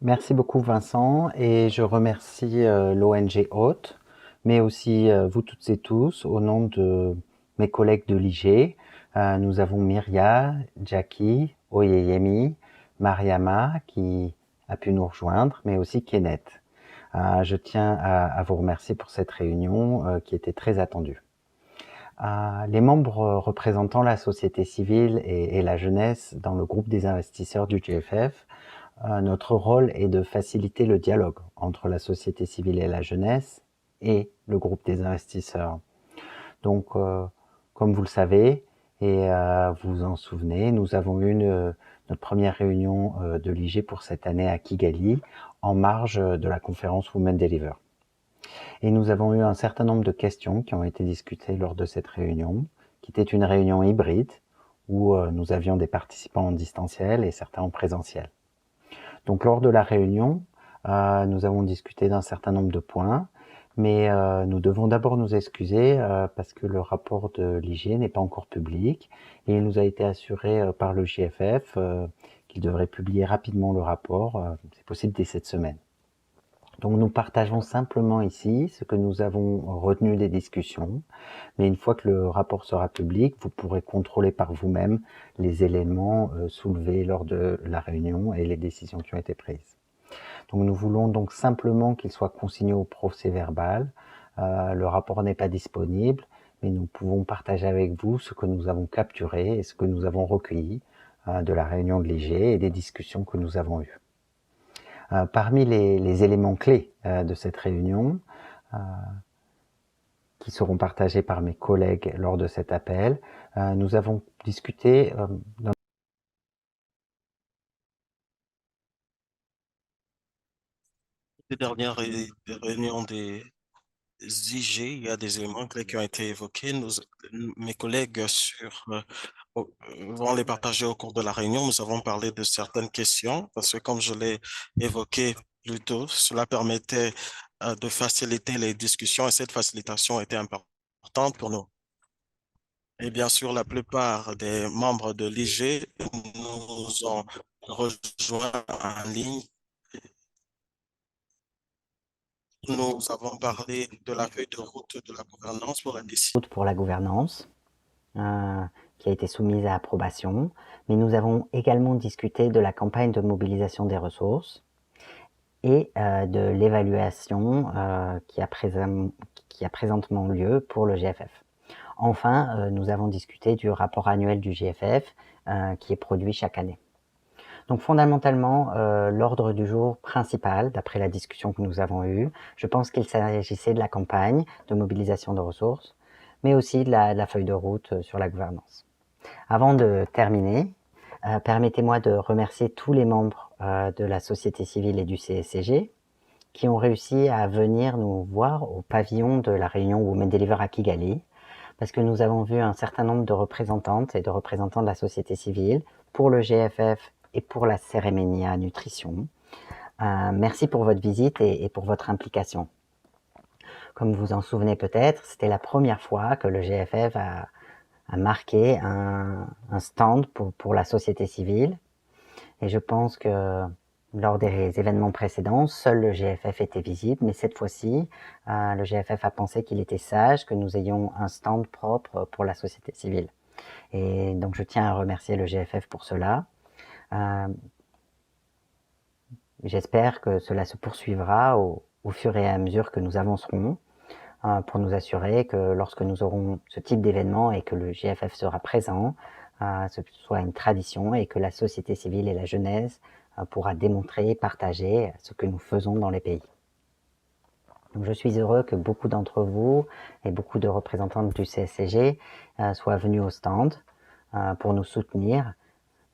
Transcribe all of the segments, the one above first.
Merci beaucoup Vincent et je remercie l'ONG Hôte, mais aussi vous toutes et tous au nom de mes collègues de l'IG. Nous avons Myria, Jackie, Oyeyemi, Mariama qui a pu nous rejoindre, mais aussi Kenneth. Je tiens à vous remercier pour cette réunion qui était très attendue. Les membres représentant la société civile et la jeunesse dans le groupe des investisseurs du GFF, notre rôle est de faciliter le dialogue entre la société civile et la jeunesse et le groupe des investisseurs. Donc, comme vous le savez et vous vous en souvenez, nous avons eu notre première réunion de l'IG pour cette année à Kigali, en marge de la conférence Women Deliver. Et nous avons eu un certain nombre de questions qui ont été discutées lors de cette réunion, qui était une réunion hybride, où nous avions des participants en distanciel et certains en présentiel. Donc lors de la réunion, nous avons discuté d'un certain nombre de points, mais nous devons d'abord nous excuser parce que le rapport de l'IG n'est pas encore public et il nous a été assuré par le GFF qu'il devrait publier rapidement le rapport, c'est possible dès cette semaine. Donc nous partageons simplement ici ce que nous avons retenu des discussions, mais une fois que le rapport sera public, vous pourrez contrôler par vous-même les éléments soulevés lors de la réunion et les décisions qui ont été prises. Donc nous voulons donc simplement qu'il soit consigné au procès-verbal. Le rapport n'est pas disponible, mais nous pouvons partager avec vous ce que nous avons capturé et ce que nous avons recueilli de la réunion de l'IG et des discussions que nous avons eues. Parmi les éléments clés de cette réunion, qui seront partagés par mes collègues lors de cet appel, nous avons discuté Les dernières réunions des IG, il y a des éléments clés qui ont été évoqués. Mes collègues vont les partager au cours de la réunion. Nous avons parlé de certaines questions parce que, comme je l'ai évoqué plus tôt, cela permettait de faciliter les discussions et cette facilitation était importante pour nous. Et bien sûr, la plupart des membres de l'IG nous ont rejoints en ligne. Nous avons parlé de la feuille de route de la gouvernance pour la décision. pour la gouvernance, qui a été soumise à approbation, mais nous avons également discuté de la campagne de mobilisation des ressources et de l'évaluation qui a présentement lieu pour le GFF. Enfin, nous avons discuté du rapport annuel du GFF qui est produit chaque année. Donc fondamentalement, l'ordre du jour principal, d'après la discussion que nous avons eue, je pense qu'il s'agissait de la campagne de mobilisation de ressources, mais aussi de la feuille de route sur la gouvernance. Avant de terminer, permettez-moi de remercier tous les membres de la société civile et du CSCG qui ont réussi à venir nous voir au pavillon de la réunion Women Deliver à Kigali, parce que nous avons vu un certain nombre de représentantes et de représentants de la société civile pour le GFF et pour la cérémonie à nutrition. Merci pour votre visite et pour votre implication. Comme vous en souvenez peut-être, c'était la première fois que le GFF a marqué un stand pour la société civile. Et je pense que lors des événements précédents, seul le GFF était visible, mais cette fois-ci, le GFF a pensé qu'il était sage que nous ayons un stand propre pour la société civile. Et donc je tiens à remercier le GFF pour cela. J'espère que cela se poursuivra au fur et à mesure que nous avancerons pour nous assurer que lorsque nous aurons ce type d'événement et que le GFF sera présent, ce soit une tradition et que la société civile et la jeunesse pourra démontrer et partager ce que nous faisons dans les pays. Donc je suis heureux que beaucoup d'entre vous et beaucoup de représentants du CSCG soient venus au stand pour nous soutenir,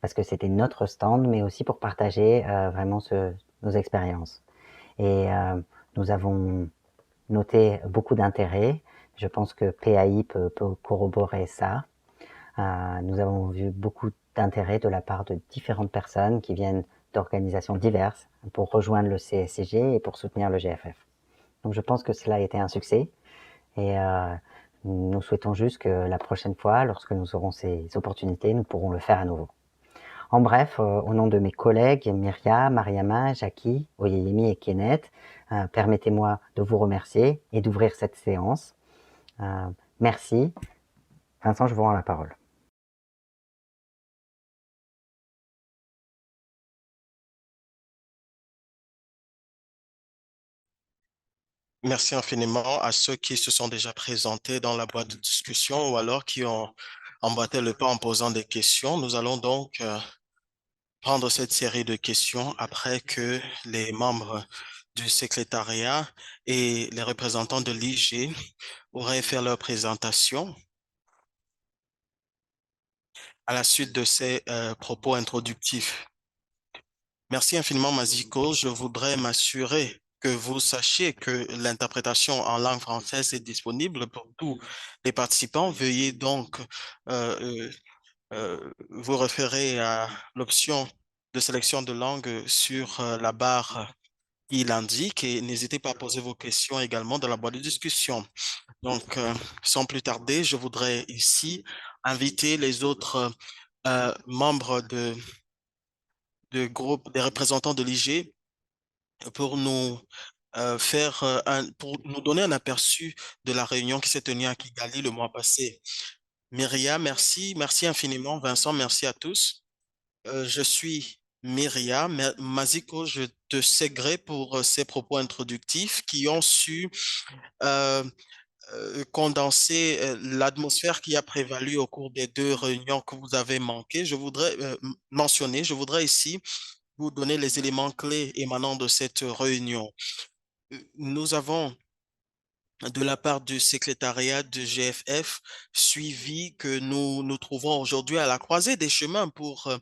parce que c'était notre stand, mais aussi pour partager vraiment nos expériences. Et nous avons noté beaucoup d'intérêt. Je pense que PAI peut corroborer ça. Nous avons vu beaucoup d'intérêt de la part de différentes personnes qui viennent d'organisations diverses pour rejoindre le CSCG et pour soutenir le GFF. Donc je pense que cela a été un succès et nous souhaitons juste que la prochaine fois, lorsque nous aurons ces opportunités, nous pourrons le faire à nouveau. En bref, au nom de mes collègues Myria, Mariama, Jackie, Oyeyemi et Kenneth, permettez-moi de vous remercier et d'ouvrir cette séance. Merci. Vincent, je vous rends la parole. Merci infiniment à ceux qui se sont déjà présentés dans la boîte de discussion ou alors qui ont emboîté le pas en posant des questions. Nous allons donc prendre cette série de questions après que les membres du secrétariat et les représentants de l'IG auraient fait leur présentation. À la suite de ces propos introductifs. Merci infiniment, Maziko. Je voudrais m'assurer que vous sachiez que l'interprétation en langue française est disponible pour tous les participants. Veuillez donc vous référer à l'option de sélection de langue sur la barre qui l'indique et n'hésitez pas à poser vos questions également dans la boîte de discussion. Donc, sans plus tarder, je voudrais ici inviter les autres membres de groupe, des représentants de l'IG pour nous pour nous donner un aperçu de la réunion qui s'est tenue à Kigali le mois passé. Myria, merci, merci infiniment. Vincent, merci à tous. Je suis Myria. Maziko, je te sais gré pour ces propos introductifs qui ont su euh, condenser l'atmosphère qui a prévalu au cours des deux réunions que vous avez manquées. Je voudrais mentionner, je voudrais ici vous donner les éléments clés émanant de cette réunion. Nous avons, de la part du secrétariat du GFF, suivi que nous nous trouvons aujourd'hui à la croisée des chemins pour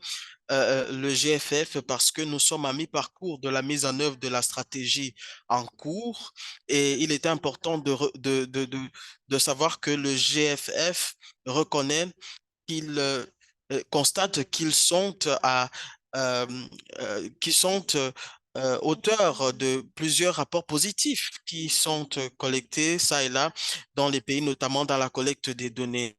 le GFF parce que nous sommes à mi-parcours de la mise en œuvre de la stratégie en cours et il est important de savoir que le GFF reconnaît qu'ils constatent qu'ils sont euh, qui sont auteurs de plusieurs rapports positifs qui sont collectés ça et là dans les pays, notamment dans la collecte des données.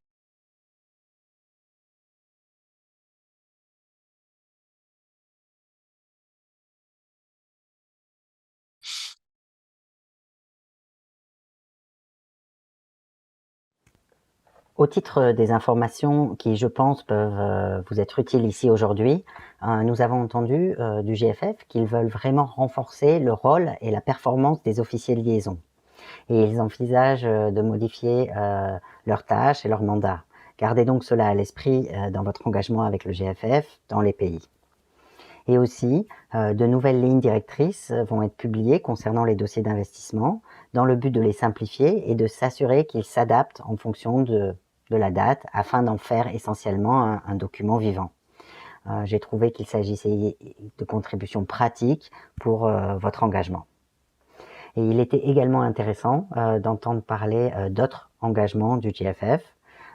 Au titre des informations qui, je pense, peuvent vous être utiles ici aujourd'hui, nous avons entendu du GFF qu'ils veulent vraiment renforcer le rôle et la performance des officiers de liaison. Et ils envisagent de modifier leurs tâches et leurs mandats. Gardez donc cela à l'esprit dans votre engagement avec le GFF dans les pays. Et aussi, de nouvelles lignes directrices vont être publiées concernant les dossiers d'investissement dans le but de les simplifier et de s'assurer qu'ils s'adaptent en fonction de la date afin d'en faire essentiellement un document vivant. J'ai trouvé qu'il s'agissait de contributions pratiques pour votre engagement. Et il était également intéressant d'entendre parler d'autres engagements du GFF.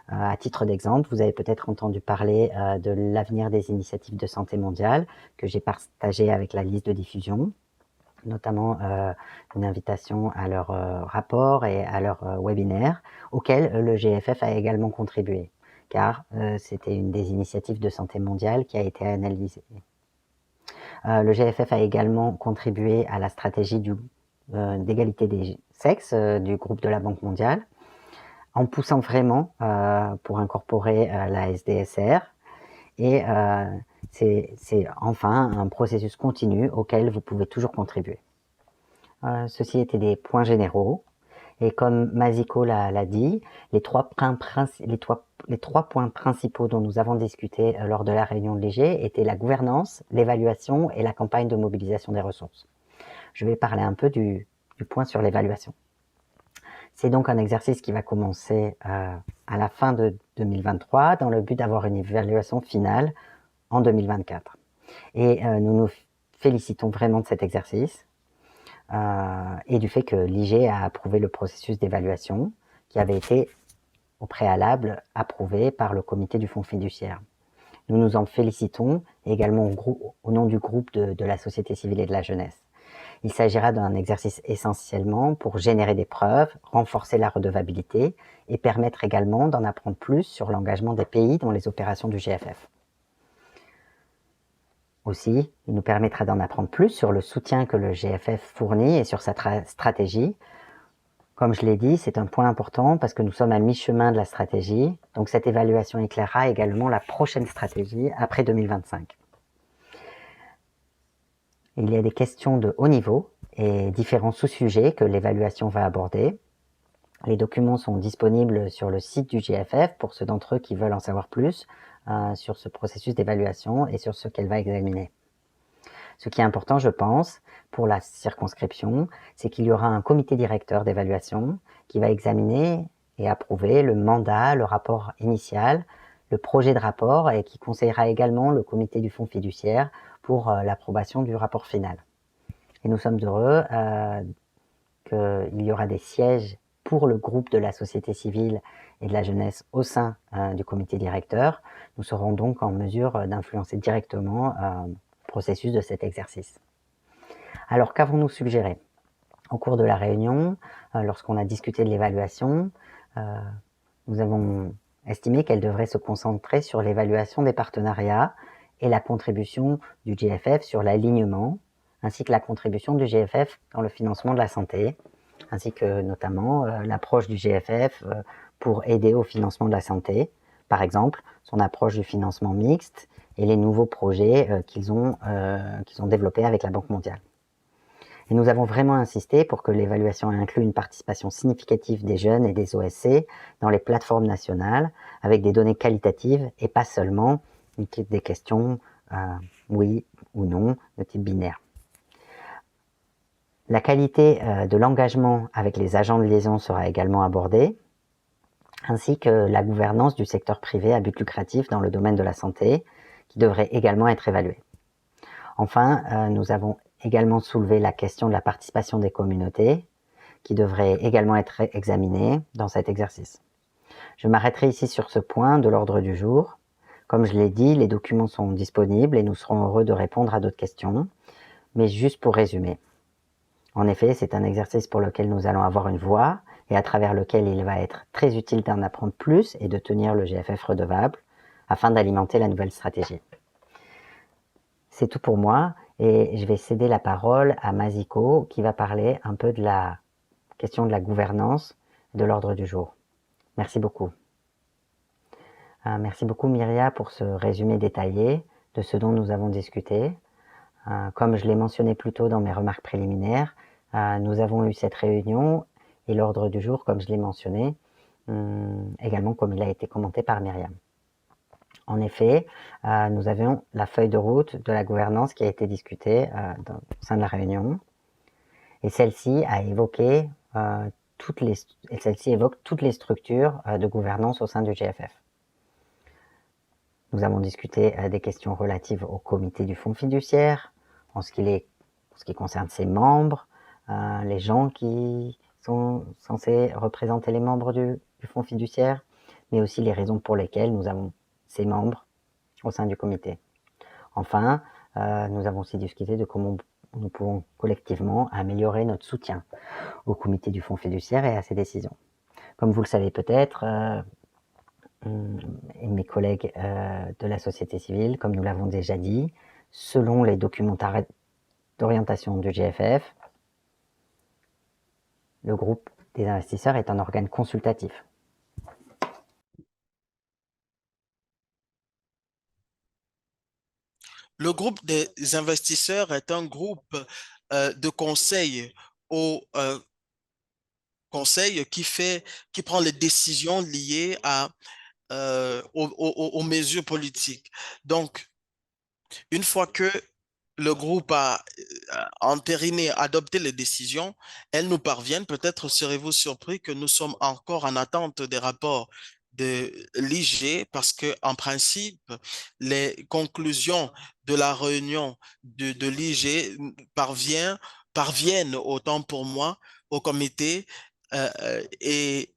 À titre d'exemple, vous avez peut-être entendu parler de l'avenir des initiatives de santé mondiale que j'ai partagé avec la liste de diffusion, notamment une invitation à leur rapport et à leur webinaire, auquel le GFF a également contribué, car c'était une des initiatives de santé mondiale qui a été analysée. Le GFF a également contribué à la stratégie d'égalité des sexes du groupe de la Banque mondiale, en poussant vraiment pour incorporer la SDSR. Et c'est enfin un processus continu auquel vous pouvez toujours contribuer. Ceci étaient des points généraux. Et comme Maziko l'a dit, les trois points principaux dont nous avons discuté lors de la réunion de l'IG étaient la gouvernance, l'évaluation et la campagne de mobilisation des ressources. Je vais parler un peu du point sur l'évaluation. C'est donc un exercice qui va commencer à la fin de 2023 dans le but d'avoir une évaluation finale en 2024. Et nous nous félicitons vraiment de cet exercice et du fait que l'IG a approuvé le processus d'évaluation qui avait été au préalable approuvé par le comité du fonds fiduciaire. Nous nous en félicitons également au nom du groupe de la société civile et de la jeunesse. Il s'agira d'un exercice essentiellement pour générer des preuves, renforcer la redevabilité et permettre également d'en apprendre plus sur l'engagement des pays dans les opérations du GFF. Aussi, il nous permettra d'en apprendre plus sur le soutien que le GFF fournit et sur sa stratégie. Comme je l'ai dit, c'est un point important parce que nous sommes à mi-chemin de la stratégie. Donc cette évaluation éclairera également la prochaine stratégie après 2025. Il y a des questions de haut niveau et différents sous-sujets que l'évaluation va aborder. Les documents sont disponibles sur le site du GFF pour ceux d'entre eux qui veulent en savoir plus sur ce processus d'évaluation et sur ce qu'elle va examiner. Ce qui est important, je pense, pour la circonscription, c'est qu'il y aura un comité directeur d'évaluation qui va examiner et approuver le mandat, le rapport initial, le projet de rapport et qui conseillera également le comité du fonds fiduciaire pour l'approbation du rapport final. Et nous sommes heureux qu'il y aura des sièges pour le groupe de la société civile et de la jeunesse au sein du comité directeur. Nous serons donc en mesure d'influencer directement le processus de cet exercice. Alors, qu'avons-nous suggéré? Au cours de la réunion, lorsqu'on a discuté de l'évaluation, nous avons estimé qu'elle devrait se concentrer sur l'évaluation des partenariats et la contribution du GFF sur l'alignement, ainsi que la contribution du GFF dans le financement de la santé, ainsi que notamment l'approche du GFF pour aider au financement de la santé, par exemple son approche du financement mixte et les nouveaux projets qu'ils ont développés avec la Banque mondiale. Et nous avons vraiment insisté pour que l'évaluation inclue une participation significative des jeunes et des OSC dans les plateformes nationales avec des données qualitatives et pas seulement des questions oui ou non de type binaire. La qualité de l'engagement avec les agents de liaison sera également abordée, ainsi que la gouvernance du secteur privé à but lucratif dans le domaine de la santé, qui devrait également être évaluée. Enfin, nous avons également soulevé la question de la participation des communautés, qui devrait également être examinée dans cet exercice. Je m'arrêterai ici sur ce point de l'ordre du jour. Comme je l'ai dit, les documents sont disponibles et nous serons heureux de répondre à d'autres questions. Mais juste pour résumer. En effet, c'est un exercice pour lequel nous allons avoir une voix et à travers lequel il va être très utile d'en apprendre plus et de tenir le GFF redevable afin d'alimenter la nouvelle stratégie. C'est tout pour moi et je vais céder la parole à Maziko qui va parler un peu de la question de la gouvernance de l'ordre du jour. Merci beaucoup. Merci beaucoup Myria pour ce résumé détaillé de ce dont nous avons discuté. Comme je l'ai mentionné plus tôt dans mes remarques préliminaires, nous avons eu cette réunion et l'ordre du jour, comme je l'ai mentionné, également comme il a été commenté par Myriam. En effet, nous avions la feuille de route de la gouvernance qui a été discutée au sein de la réunion et celle-ci a évoqué celle-ci évoque toutes les structures de gouvernance au sein du GFF. Nous avons discuté des questions relatives au comité du fonds fiduciaire, en ce qui concerne ses membres, les gens qui sont censés représenter les membres du fonds fiduciaire, mais aussi les raisons pour lesquelles nous avons ces membres au sein du comité. Enfin, nous avons aussi discuté de comment nous pouvons collectivement améliorer notre soutien au comité du fonds fiduciaire et à ses décisions. Comme vous le savez peut-être, et mes collègues de la société civile, comme nous l'avons déjà dit, selon les documents d'orientation du GFF, le groupe des investisseurs est un organe consultatif. Le groupe des investisseurs est un groupe de conseil au conseil qui prend les décisions liées aux mesures politiques. Donc, une fois que le groupe a entériné, adopté les décisions, elles nous parviennent. Peut-être serez-vous surpris que nous sommes encore en attente des rapports de l'IG parce que, en principe, les conclusions de la réunion de l'IG parviennent, autant pour moi, au comité et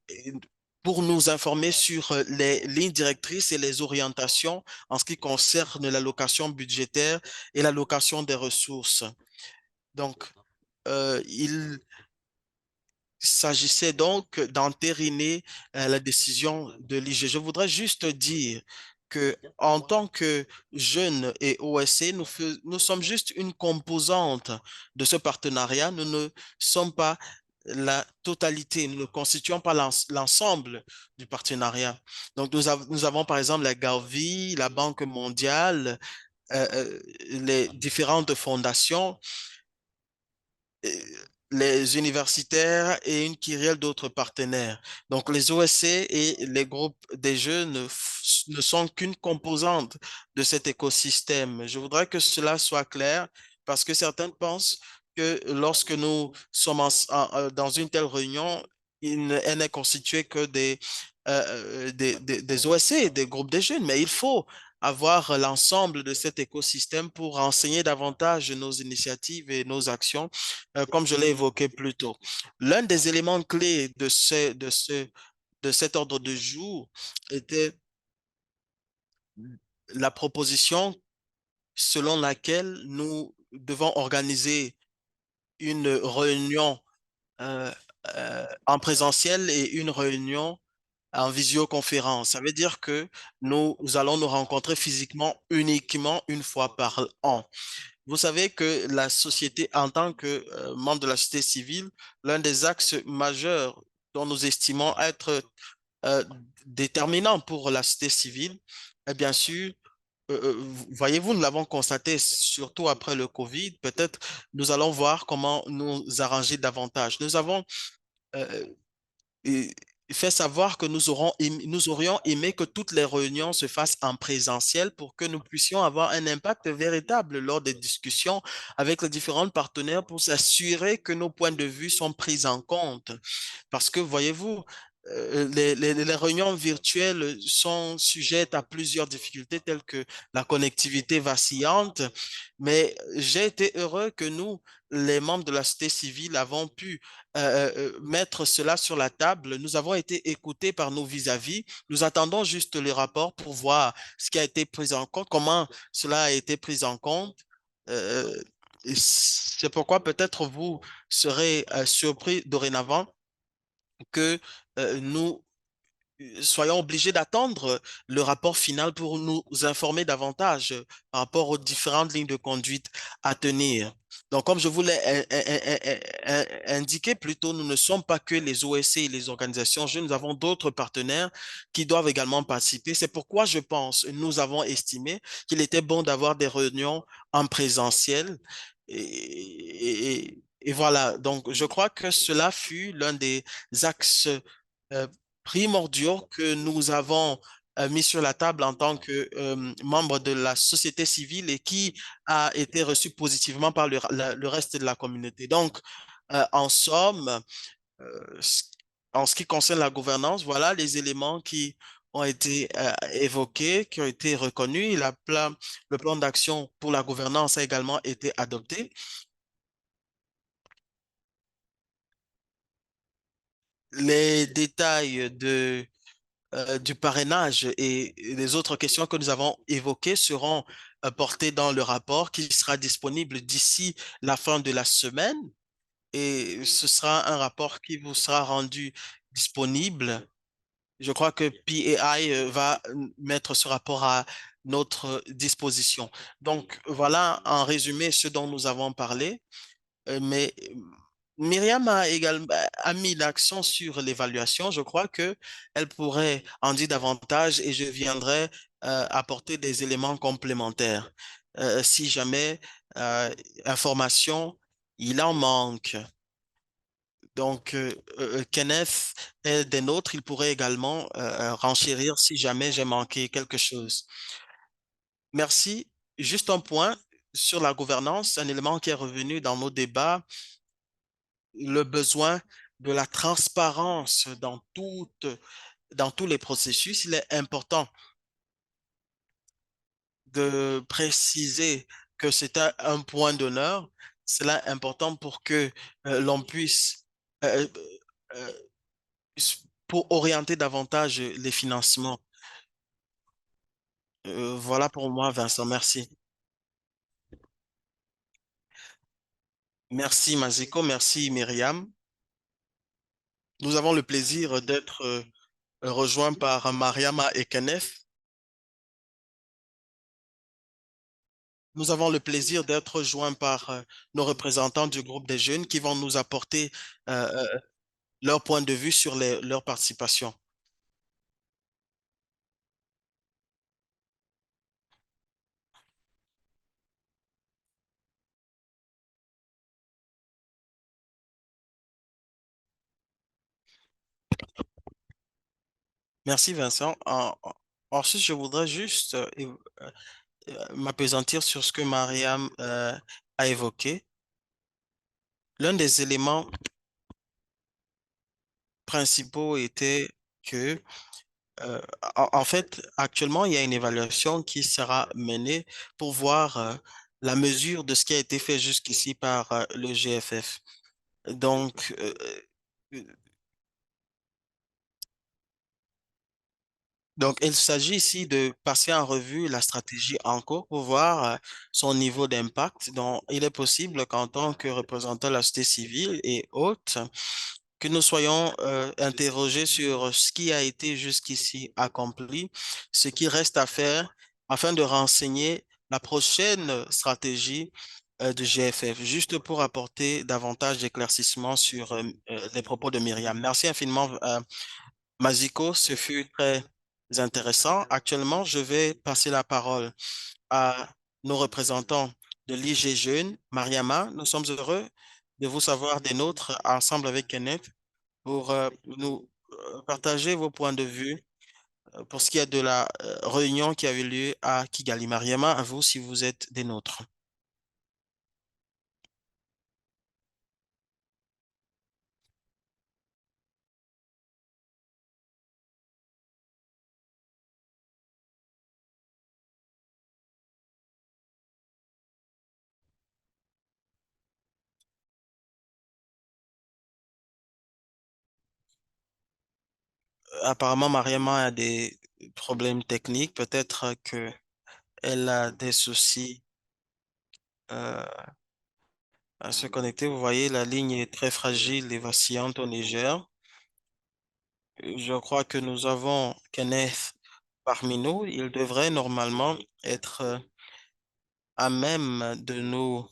pour nous informer sur les lignes directrices et les orientations en ce qui concerne l'allocation budgétaire et l'allocation des ressources. Donc, il s'agissait donc d'entériner la décision de l'IG. Je voudrais juste dire que en tant que jeunes et OSC, nous sommes juste une composante de ce partenariat. Nous ne sommes pas la totalité, nous ne constituons pas l'ensemble du partenariat. Donc, nous avons par exemple la Gavi, la Banque mondiale, les différentes fondations, euh, les universitaires et une kyrielle d'autres partenaires. Donc, les OSC et les groupes des jeunes ne sont qu'une composante de cet écosystème. Je voudrais que cela soit clair parce que certains pensent que lorsque nous sommes dans une telle réunion, elle n'est constituée que des OSC, des groupes des jeunes, mais il faut avoir l'ensemble de cet écosystème pour renseigner davantage nos initiatives et nos actions comme je l'ai évoqué plus tôt. L'un des éléments clés de cet ordre de jour était la proposition selon laquelle nous devons organiser une réunion euh, en présentiel et une réunion en visioconférence. Ça veut dire que nous allons nous rencontrer physiquement uniquement une fois par an. Vous savez que la société, en tant que membre de la société civile, l'un des axes majeurs dont nous estimons être euh, déterminant pour la société civile est bien sûr, voyez-vous, nous l'avons constaté surtout après le Covid, peut-être nous allons voir comment nous arranger davantage. Nous avons euh, et fait savoir que nous aurions aimé que toutes les réunions se fassent en présentiel pour que nous puissions avoir un impact véritable lors des discussions avec les différents partenaires pour s'assurer que nos points de vue sont pris en compte. Parce que, voyez-vous, les réunions virtuelles sont sujettes à plusieurs difficultés telles que la connectivité vacillante, mais j'ai été heureux que nous, les membres de la société civile, avons pu mettre cela sur la table. Nous avons été écoutés par nos vis-à-vis. Nous attendons juste le rapport pour voir ce qui a été pris en compte, comment cela a été pris en compte. Euh, et c'est pourquoi peut-être vous serez surpris dorénavant que nous soyons obligés d'attendre le rapport final pour nous informer davantage par rapport aux différentes lignes de conduite à tenir. Donc, comme je vous l'ai indiqué plus tôt, nous ne sommes pas que les OSC et les organisations jeunes, nous avons d'autres partenaires qui doivent également participer. C'est pourquoi je pense, nous avons estimé qu'il était bon d'avoir des réunions en présentiel. Et voilà, donc je crois que cela fut l'un des axes euh, primordiaux que nous avons mis sur la table en tant que membre de la société civile et qui a été reçu positivement par le reste de la communauté. Donc, en somme, euh, en ce qui concerne la gouvernance, voilà les éléments qui ont été évoqués, qui ont été reconnus. Le plan d'action pour la gouvernance a également été adopté. Les détails du parrainage et les autres questions que nous avons évoquées seront portées dans le rapport qui sera disponible d'ici la fin de la semaine. Et ce sera un rapport qui vous sera rendu disponible. Je crois que PAI va mettre ce rapport à notre disposition. Donc, voilà en résumé ce dont nous avons parlé. Mais Myriam a également a mis l'accent sur l'évaluation. Je crois que elle pourrait en dire davantage et je viendrai apporter des éléments complémentaires. Si jamais euh, information, il en manque. Donc, Kenneth est des nôtres, il pourrait également renchérir si jamais j'ai manqué quelque chose. Merci. Juste un point sur la gouvernance, un élément qui est revenu dans nos débats, le besoin de la transparence dans tous les processus. Il est important de préciser que c'est un point d'honneur. Cela est important pour que l'on puisse, euh, euh, pour orienter davantage les financements. Voilà pour moi, Vincent. Merci. Merci, Maziko. Merci, Myriam. Nous avons le plaisir d'être rejoints par Mariama et Kenneth. nous avons le plaisir d'être joints par nos représentants du groupe des jeunes qui vont nous apporter euh, euh, leur point de vue sur leur participation. Merci Vincent. Ensuite, je voudrais juste m'appesantir sur ce que Mariam a évoqué. L'un des éléments principaux était que, euh, en fait, actuellement, il y a une évaluation qui sera menée pour voir la mesure de ce qui a été fait jusqu'ici par le GFF. Donc, euh, Donc, il s'agit ici de passer en revue la stratégie en cours pour voir son niveau d'impact. Donc, il est possible qu'en tant que représentant de la société civile et autres, que nous soyons interrogés sur ce qui a été jusqu'ici accompli, ce qui reste à faire afin de renseigner la prochaine stratégie du GFF, juste pour apporter davantage d'éclaircissements sur les propos de Myriam. Merci infiniment, Maziko, ce fut très intéressant. Actuellement, je vais passer la parole à nos représentants de l'IG Jeune. Mariama, nous sommes heureux de vous savoir des nôtres ensemble avec Kenneth pour nous partager vos points de vue pour ce qui est de la réunion qui a eu lieu à Kigali. Mariama, à vous si vous êtes des nôtres. Apparemment, Mariama a des problèmes techniques. Peut-être que elle a des soucis euh, à se connecter. Vous voyez, la ligne est très fragile et vacillante au Niger. Je crois que nous avons Kenneth parmi nous. Il devrait normalement être à même de nous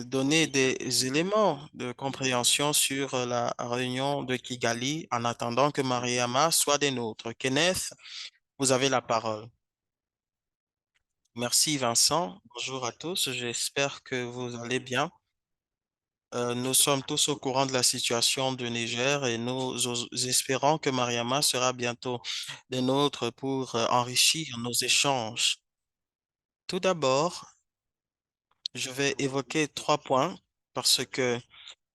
donner des éléments de compréhension sur la réunion de Kigali en attendant que Mariama soit des nôtres. Kenneth, vous avez la parole. Merci Vincent. Bonjour à tous. J'espère que vous allez bien. Nous sommes tous au courant de la situation du Niger et espérons que Mariama sera bientôt des nôtres pour enrichir nos échanges. Tout d'abord, je vais évoquer trois points parce que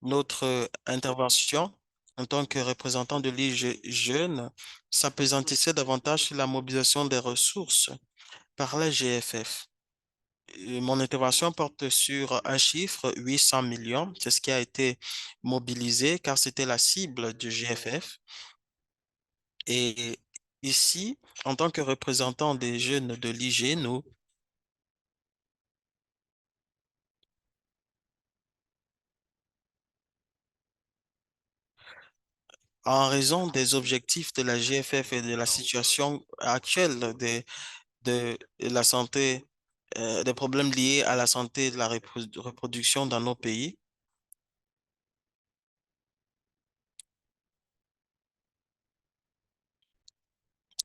notre intervention en tant que représentant de l'IG Jeune s'appesantissait davantage sur la mobilisation des ressources par la GFF. Mon intervention porte sur un chiffre, 800 millions. C'est ce qui a été mobilisé car c'était la cible du GFF. Et ici, en tant que représentant des jeunes de l'IG, nous, en raison des objectifs de la GFF et de la situation actuelle de la santé, des problèmes liés à la santé et de la reproduction dans nos pays,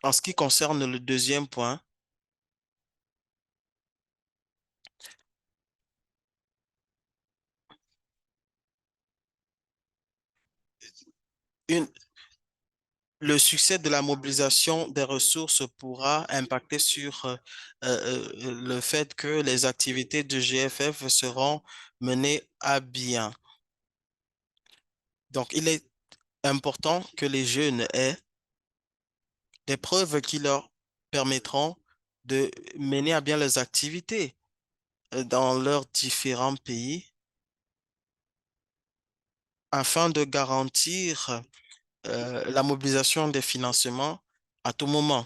en ce qui concerne le deuxième point, une, le succès de la mobilisation des ressources pourra impacter sur le fait que les activités du GFF seront menées à bien. Donc, il est important que les jeunes aient des preuves qui leur permettront de mener à bien leurs activités dans leurs différents pays afin de garantir la mobilisation des financements à tout moment.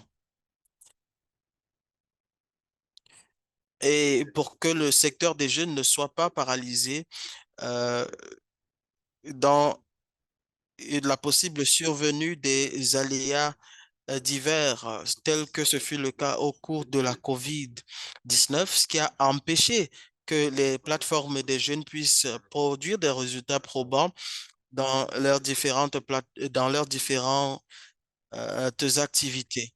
Et pour que le secteur des jeunes ne soit pas paralysé euh, dans la possible survenue des aléas divers, tel que ce fut le cas au cours de la COVID-19, ce qui a empêché que les plateformes des jeunes puissent produire des résultats probants dans leurs dans leurs différentes activités.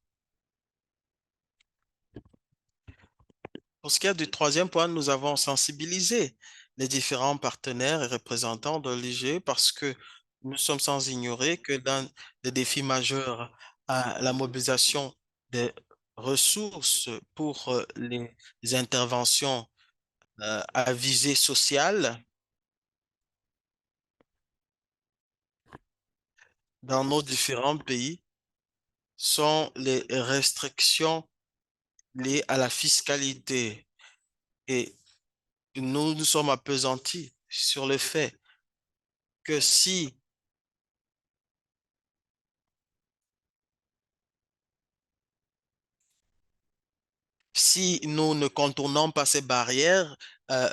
Pour ce qui est du troisième point, nous avons sensibilisé les différents partenaires et représentants de l'IG parce que nous sommes sans ignorer que dans les défis majeurs à la mobilisation des ressources pour les interventions à visée sociale dans nos différents pays sont les restrictions liées à la fiscalité. Et nous nous sommes appesantis sur le fait que si nous ne contournons pas ces barrières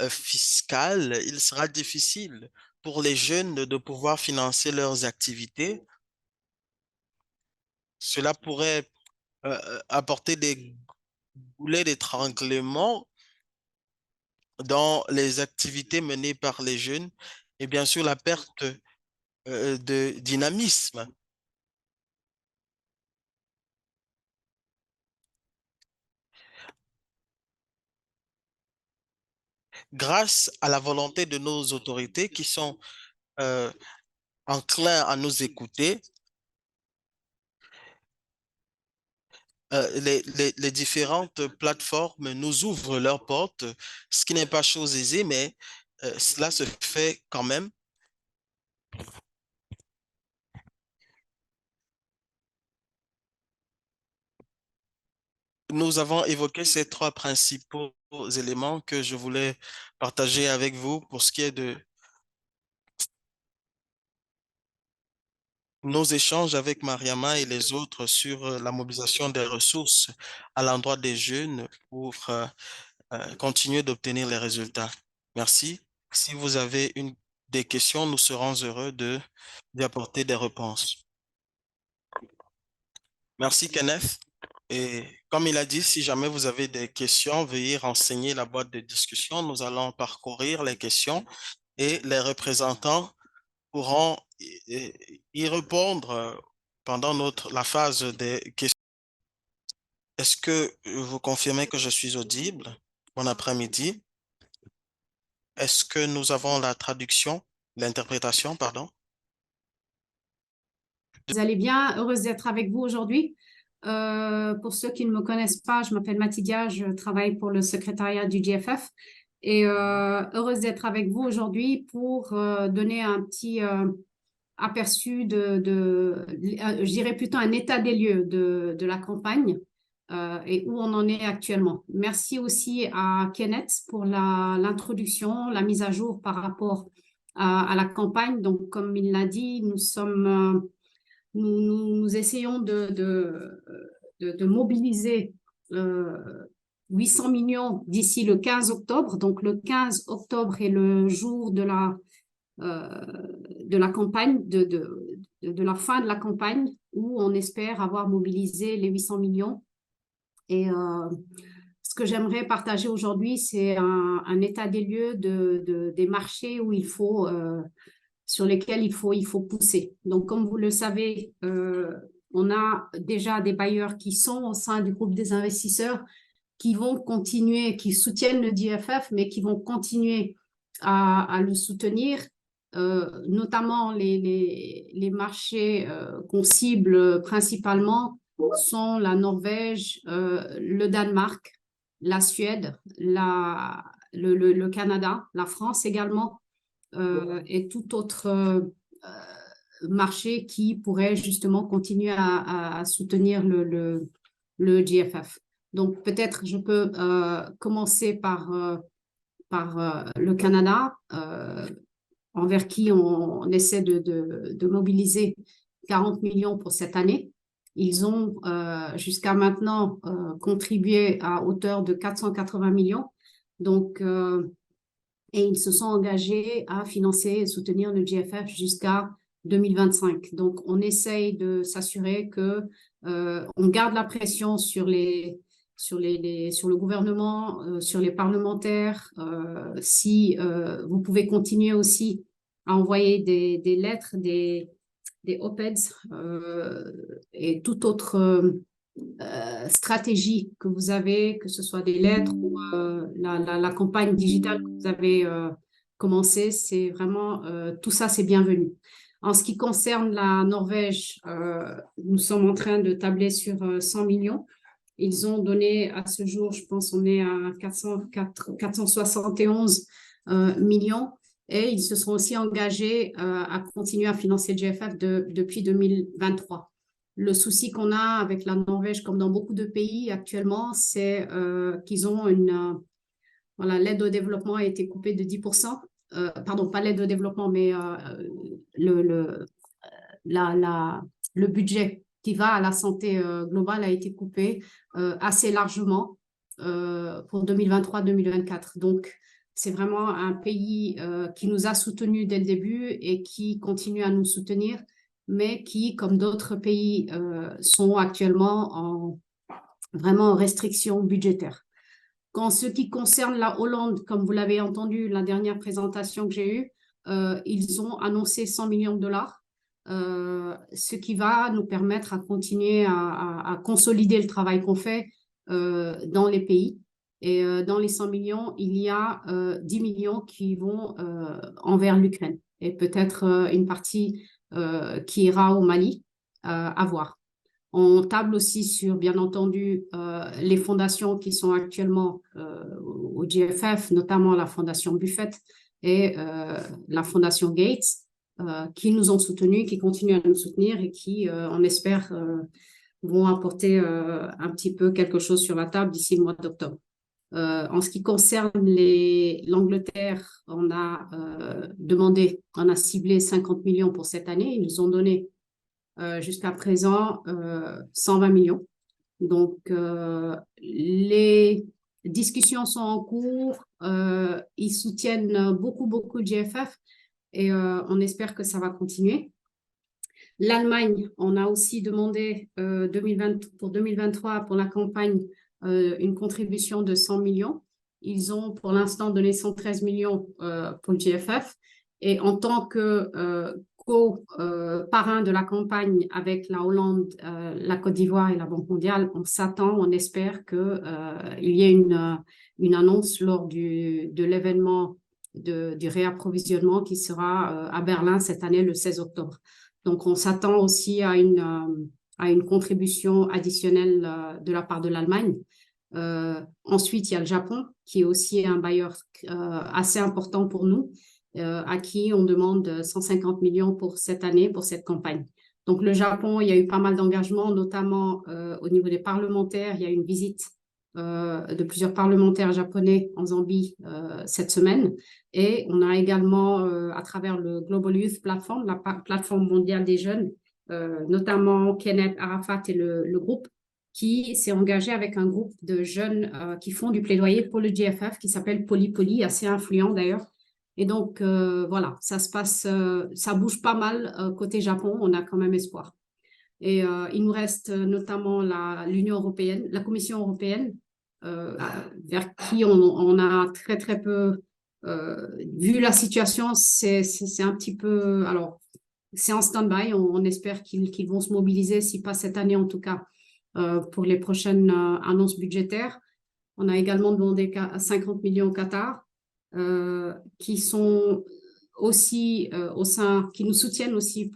fiscales, il sera difficile pour les jeunes de pouvoir financer leurs activités. Cela pourrait apporter des goulets d'étranglement dans les activités menées par les jeunes et bien sûr la perte de dynamisme. Grâce à la volonté de nos autorités qui sont euh, enclins à nous écouter, les différentes plateformes nous ouvrent leurs portes, ce qui n'est pas chose aisée, mais cela se fait quand même. Nous avons évoqué ces trois principaux éléments que je voulais partager avec vous pour ce qui est de nos échanges avec Mariama et les autres sur la mobilisation des ressources à l'endroit des jeunes pour continuer d'obtenir les résultats. Merci. Si vous avez des questions, nous serons heureux d'y apporter des réponses. Merci, Kenneth. Et comme il a dit, si jamais vous avez des questions, veuillez renseigner la boîte de discussion. Nous allons parcourir les questions et les représentants pourront y répondre pendant la phase des questions. Est-ce que vous confirmez que je suis audible? Bon après-midi. Est-ce que nous avons la traduction, l'interprétation, pardon? Vous allez bien? Heureuse d'être avec vous aujourd'hui. Pour ceux qui ne me connaissent pas, je m'appelle Mathilda, je travaille pour le secrétariat du GFF et heureuse d'être avec vous aujourd'hui pour donner un petit aperçu je dirais plutôt un état des lieux de la campagne et où on en est actuellement. Merci aussi à Kenneth pour l'introduction, la mise à jour par rapport à la campagne. Donc, comme il l'a dit, nous essayons de mobiliser 800 millions d'ici le 15 octobre. Donc, le 15 octobre est le jour de la campagne, de la fin de la campagne, où on espère avoir mobilisé les 800 millions. Et ce que j'aimerais partager aujourd'hui, c'est un état des lieux des marchés où sur lesquels il faut pousser. Donc, comme vous le savez, on a déjà des bailleurs qui sont au sein du groupe des investisseurs qui vont continuer, qui soutiennent le DFF, mais qui vont continuer à le soutenir, notamment les marchés qu'on cible principalement sont la Norvège, le Danemark, la Suède, le Canada, la France également, et tout autre marché qui pourrait justement continuer à soutenir le GFF. Donc peut-être je peux commencer par le Canada, envers qui on essaie de mobiliser 40 millions pour cette année. Ils ont jusqu'à maintenant contribué à hauteur de 480 millions. Donc, et ils se sont engagés à financer et soutenir le GFF jusqu'à 2025. Donc, on essaye de s'assurer que On garde la pression sur le gouvernement, sur les parlementaires. Si vous pouvez continuer aussi à envoyer des lettres, des op-eds et toute autre stratégie que vous avez, que ce soit des lettres ou la campagne digitale que vous avez commencé, c'est vraiment tout ça, c'est bienvenu. En ce qui concerne la Norvège, nous sommes en train de tabler sur 100 millions. Ils ont donné à ce jour, je pense, on est à 471 millions. Et ils se sont aussi engagés à continuer à financer le GFF depuis 2023. Le souci qu'on a avec la Norvège, comme dans beaucoup de pays actuellement, c'est qu'ils ont voilà, l'aide au développement a été coupée de 10%. Pardon, pas l'aide au développement, mais le budget qui va à la santé globale a été coupé assez largement pour 2023-2024. Donc, c'est vraiment un pays qui nous a soutenus dès le début et qui continue à nous soutenir, mais qui, comme d'autres pays, sont actuellement vraiment en restriction budgétaire. En ce qui concerne la Hollande, comme vous l'avez entendu, la dernière présentation que j'ai eue, ils ont annoncé 100 millions de dollars, ce qui va nous permettre à continuer à consolider le travail qu'on fait dans les pays. Et dans les 100 millions, il y a 10 millions qui vont envers l'Ukraine et peut-être une partie qui ira au Mali, à voir. On table aussi sur, bien entendu, les fondations qui sont actuellement au GFF, notamment la fondation Buffett et la fondation Gates, qui nous ont soutenus, qui continuent à nous soutenir et qui, on espère, vont apporter un petit peu quelque chose sur la table d'ici le mois d'octobre. En ce qui concerne l'Angleterre, on a on a ciblé 50 millions pour cette année. Ils nous ont donné jusqu'à présent 120 millions. Donc, les discussions sont en cours. Ils soutiennent beaucoup le GFF et on espère que ça va continuer. L'Allemagne, on a aussi demandé pour 2023 pour la campagne une contribution de 100 millions. Ils ont pour l'instant donné 113 millions pour le GFF. Et en tant que co-parrain de la campagne avec la Hollande, la Côte d'Ivoire et la Banque mondiale, on s'attend, on espère qu'il y ait une annonce lors de l'événement du réapprovisionnement qui sera à Berlin cette année, le 16 octobre. Donc, on s'attend aussi à une contribution additionnelle de la part de l'Allemagne. Ensuite, il y a le Japon, qui est aussi un bailleur assez important pour nous, à qui on demande 150 millions pour cette année, pour cette campagne. Donc, le Japon, il y a eu pas mal d'engagements, notamment au niveau des parlementaires. Il y a eu une visite de plusieurs parlementaires japonais en Zambie cette semaine. Et on a également, à travers le Global Youth Platform, la plateforme mondiale des jeunes, notamment Kenneth Arafat et le groupe, qui s'est engagé avec un groupe de jeunes qui font du plaidoyer pour le GFF, qui s'appelle Poly, assez influent d'ailleurs. Et donc, voilà, ça se passe, ça bouge pas mal côté Japon, on a quand même espoir. Et il nous reste notamment l'Union européenne, la Commission européenne, vers qui on a très peu, vu la situation, c'est un petit peu, alors, c'est en stand-by, on espère qu'ils vont se mobiliser, si pas cette année en tout cas, pour les prochaines annonces budgétaires. On a également demandé 50 millions au Qatar, qui sont aussi qui nous soutiennent aussi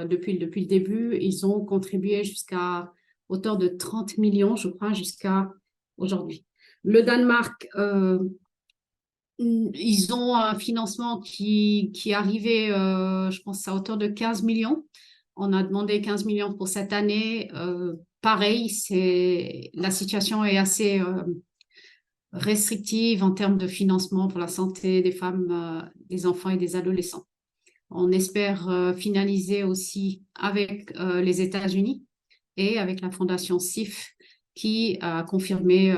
depuis le début. Ils ont contribué jusqu'à hauteur de 30 millions, je crois, jusqu'à aujourd'hui. Le Danemark, ils ont un financement qui est arrivé, je pense, à hauteur de 15 millions. On a demandé 15 millions pour cette année. Pareil, la situation est assez restrictive en termes de financement pour la santé des femmes, des enfants et des adolescents. On espère finaliser aussi avec les États-Unis et avec la fondation CIF qui a confirmé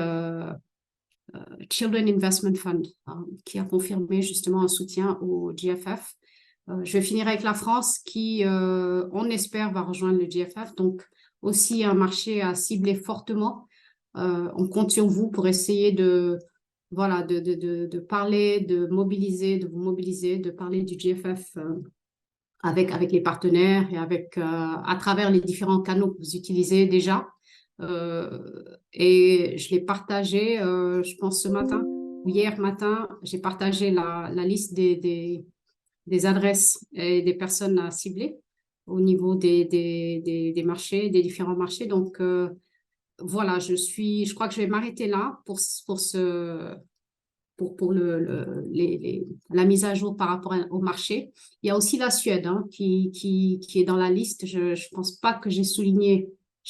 Children Investment Fund, qui a confirmé justement un soutien au GFF. Je vais finir avec la France qui, on espère, va rejoindre le GFF. Donc, aussi un marché à cibler fortement. On compte sur vous pour essayer voilà, de parler, de mobiliser, de vous mobiliser, de parler du GFF avec les partenaires et à travers les différents canaux que vous utilisez déjà. Et je l'ai partagé, je pense, ce matin ou hier matin, j'ai partagé la liste des adresses et des personnes à cibler au niveau des marchés, des différents marchés. Donc, voilà, je crois que je vais m'arrêter là pour la mise à jour par rapport au marché. Il y a aussi la Suède hein, qui est dans la liste. Je ne pense pas que j'ai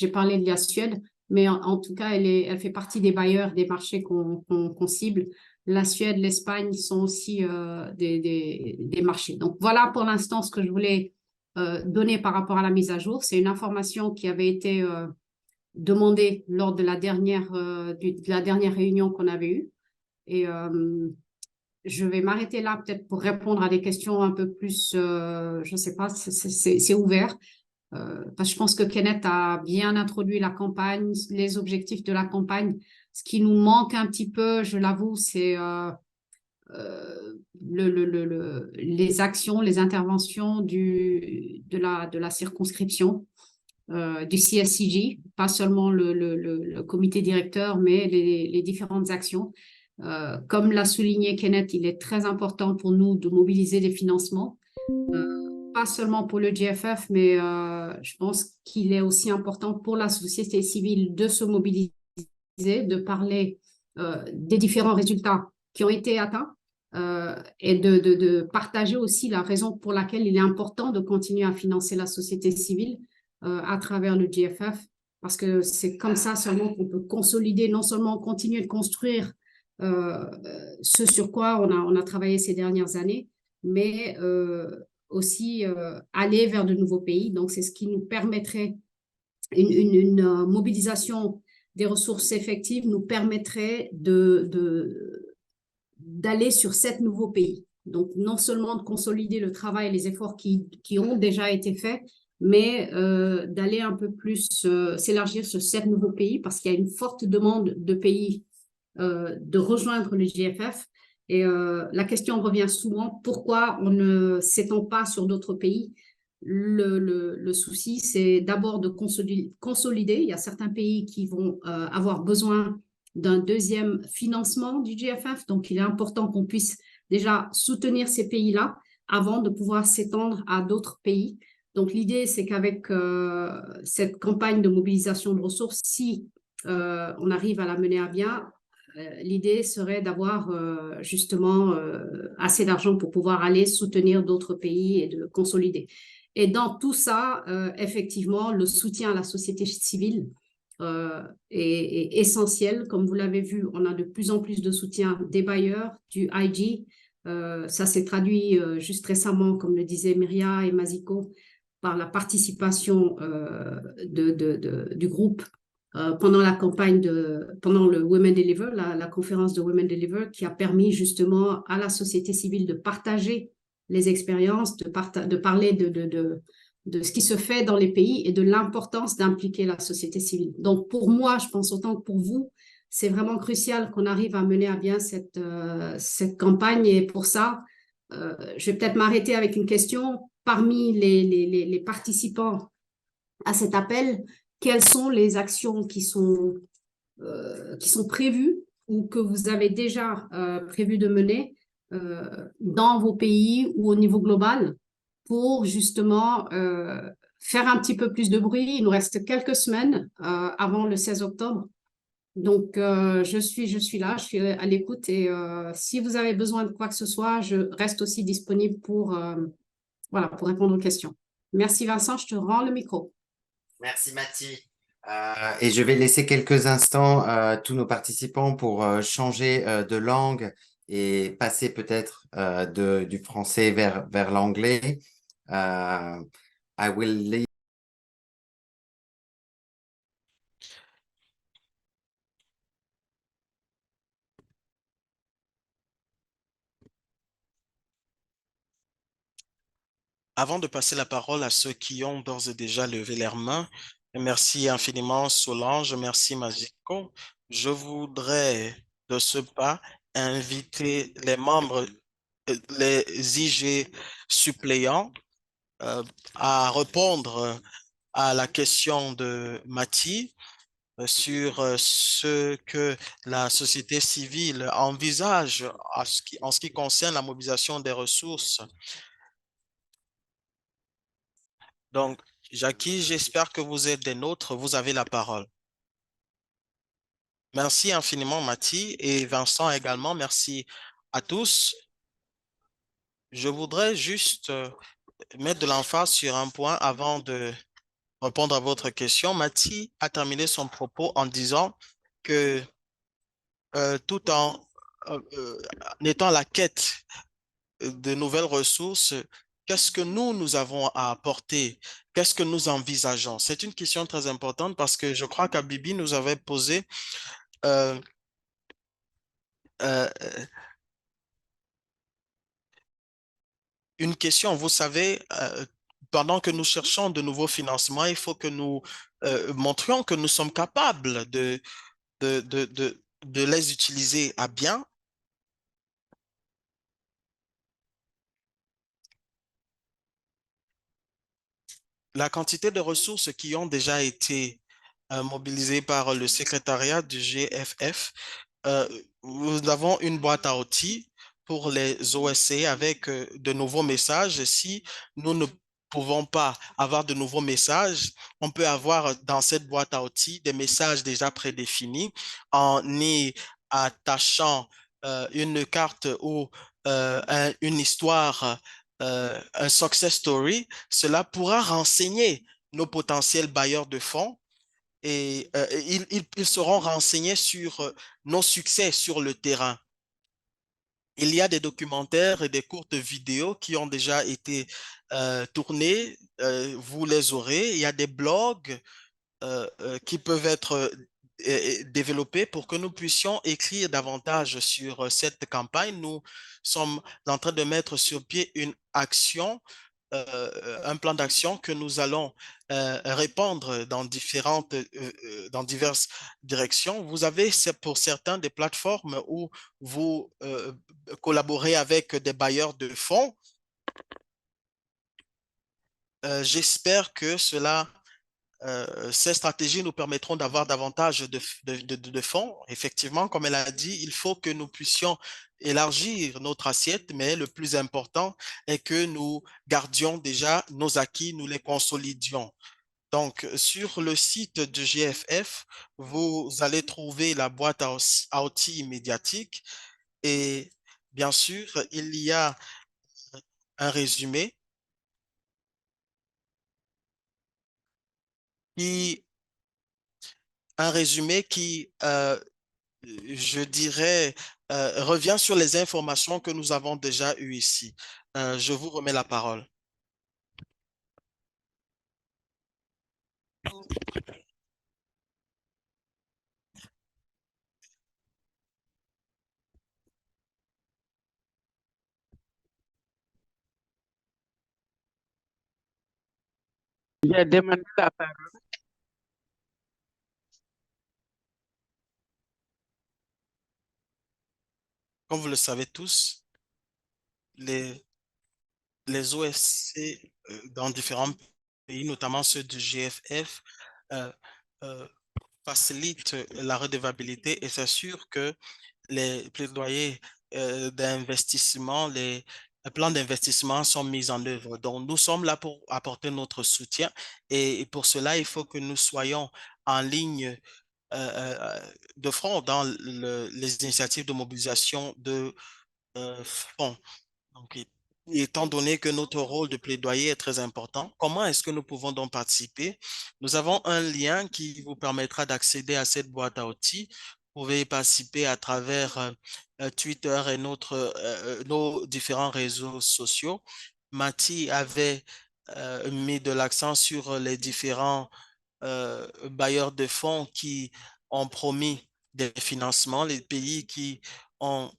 parlé de la Suède, mais en tout cas, elle fait partie des bailleurs des marchés qu'on cible. La Suède, l'Espagne sont aussi des marchés. Donc voilà pour l'instant ce que je voulais donner par rapport à la mise à jour. C'est une information qui avait été demandée lors de de la dernière réunion qu'on avait eue. Et je vais m'arrêter là peut-être pour répondre à des questions un peu plus, je ne sais pas, c'est ouvert. Parce que je pense que Kenneth a bien introduit la campagne, les objectifs de la campagne. Ce qui nous manque un petit peu, je l'avoue, c'est les actions, les interventions de la circonscription, du CSCG, pas seulement le comité directeur, mais les différentes actions. Comme l'a souligné Kenneth, il est très important pour nous de mobiliser des financements, pas seulement pour le GFF, mais je pense qu'il est aussi important pour la société civile de se mobiliser, de parler des différents résultats qui ont été atteints et de partager aussi la raison pour laquelle il est important de continuer à financer la société civile à travers le GFF, parce que c'est comme ça seulement qu'on peut consolider, non seulement continuer de construire ce sur quoi on a travaillé ces dernières années, mais aussi aller vers de nouveaux pays. Donc, c'est ce qui nous permettrait une mobilisation des ressources effectives nous permettrait d'aller sur 7 nouveaux pays. Donc, non seulement de consolider le travail et les efforts qui ont déjà été faits, mais d'aller un peu plus s'élargir sur 7 nouveaux pays parce qu'il y a une forte demande de pays de rejoindre le GFF. Et la question revient souvent, pourquoi on ne s'étend pas sur d'autres pays? Le souci, c'est d'abord de consolider. Il y a certains pays qui vont avoir besoin d'un deuxième financement du GFF. Donc, il est important qu'on puisse déjà soutenir ces pays-là avant de pouvoir s'étendre à d'autres pays. Donc, l'idée, c'est qu'avec cette campagne de mobilisation de ressources, si on arrive à la mener à bien, l'idée serait d'avoir justement assez d'argent pour pouvoir aller soutenir d'autres pays et de consolider. Et dans tout ça, effectivement, le soutien à la société civile est essentiel. Comme vous l'avez vu, on a de plus en plus de soutien des bailleurs, du IG. Ça s'est traduit juste récemment, comme le disaient Myria et Maziko, par la participation du groupe pendant la campagne pendant le Women Deliver, la conférence de Women Deliver, qui a permis justement à la société civile de partager les expériences, de parler de ce qui se fait dans les pays et de l'importance d'impliquer la société civile. Donc pour moi, je pense autant que pour vous, c'est vraiment crucial qu'on arrive à mener à bien cette campagne. Et pour ça, je vais peut-être m'arrêter avec une question. Parmi les participants à cet appel, quelles sont les actions qui sont prévues ou que vous avez déjà prévu de mener dans vos pays ou au niveau global pour justement faire un petit peu plus de bruit. Il nous reste quelques semaines avant le 16 octobre. Donc, je suis là, je suis à l'écoute et si vous avez besoin de quoi que ce soit, je reste aussi disponible voilà, pour répondre aux questions. Merci Vincent, je te rends le micro. Merci Mathie. Et je vais laisser quelques instants tous nos participants pour changer de langue et passer peut-être du français vers l'anglais. I will leave. Avant de passer la parole à ceux qui ont d'ores et déjà levé leurs mains, Merci infiniment, Solange. Merci, Magico. Je voudrais, de ce pas, inviter les membres, les IG suppléants, à répondre à la question de Mathie sur ce que la société civile envisage en ce qui concerne la mobilisation des ressources. Donc, Jackie, j'espère que vous êtes des nôtres. Vous avez la parole. Merci infiniment, Mathie, et Vincent également. Merci à tous. Je voudrais juste mettre de l'emphase sur un point avant de répondre à votre question. Mathie a terminé son propos en disant que tout en étant à la quête de nouvelles ressources, qu'est-ce que nous avons à apporter? Qu'est-ce que nous envisageons? C'est une question très importante parce que je crois qu'Abibi nous avait posé euh, euh, une question. Vous savez, pendant que nous cherchons de nouveaux financements, il faut que nous montrions que nous sommes capables de les utiliser à bien. La quantité de ressources qui ont déjà été mobilisées par le secrétariat du GFF, euh, nous avons une boîte à outils pour les OSC avec de nouveaux messages. Si nous ne pouvons pas avoir de nouveaux messages, on peut avoir dans cette boîte à outils des messages déjà prédéfinis en y attachant une carte ou une histoire, un success story. Cela pourra renseigner nos potentiels bailleurs de fonds et ils seront renseignés sur nos succès sur le terrain. Il y a des documentaires et des courtes vidéos qui ont déjà été tournés. Vous les aurez. Il y a des blogs qui peuvent être développés pour que nous puissions écrire davantage sur cette campagne. Nous sommes en train de mettre sur pied une action, un plan d'action que nous allons répandre dans diverses directions. Vous avez pour certains des plateformes où vous collaborez avec des bailleurs de fonds. J'espère que ces stratégies nous permettront d'avoir davantage de fonds. Effectivement, comme elle a dit, il faut que nous puissions élargir notre assiette, mais le plus important est que nous gardions déjà nos acquis, nous les consolidions. Donc, sur le site du GFF, vous allez trouver la boîte à outils médiatique et bien sûr, il y a un résumé qui, un résumé qui je dirais, revient sur les informations que nous avons déjà eues ici. Je vous remets la parole. J'ai demandé la parole. Comme vous le savez tous, les, les OSC dans différents pays, notamment ceux du GFF, euh, euh, facilitent la redevabilité et s'assurent que les plaidoyers d'investissement, les plans d'investissement sont mis en œuvre. Donc, nous sommes là pour apporter notre soutien et pour cela, il faut que nous soyons en ligne de front dans les initiatives de mobilisation de fonds. Donc, étant donné que notre rôle de plaidoyer est très important, comment est-ce que nous pouvons donc participer? Nous avons un lien qui vous permettra d'accéder à cette boîte à outils. Vous pouvez y participer à travers Twitter et nos différents réseaux sociaux. Mathie avait mis de l'accent sur les différents bailleurs de fonds qui ont promis des financements, les pays qui ont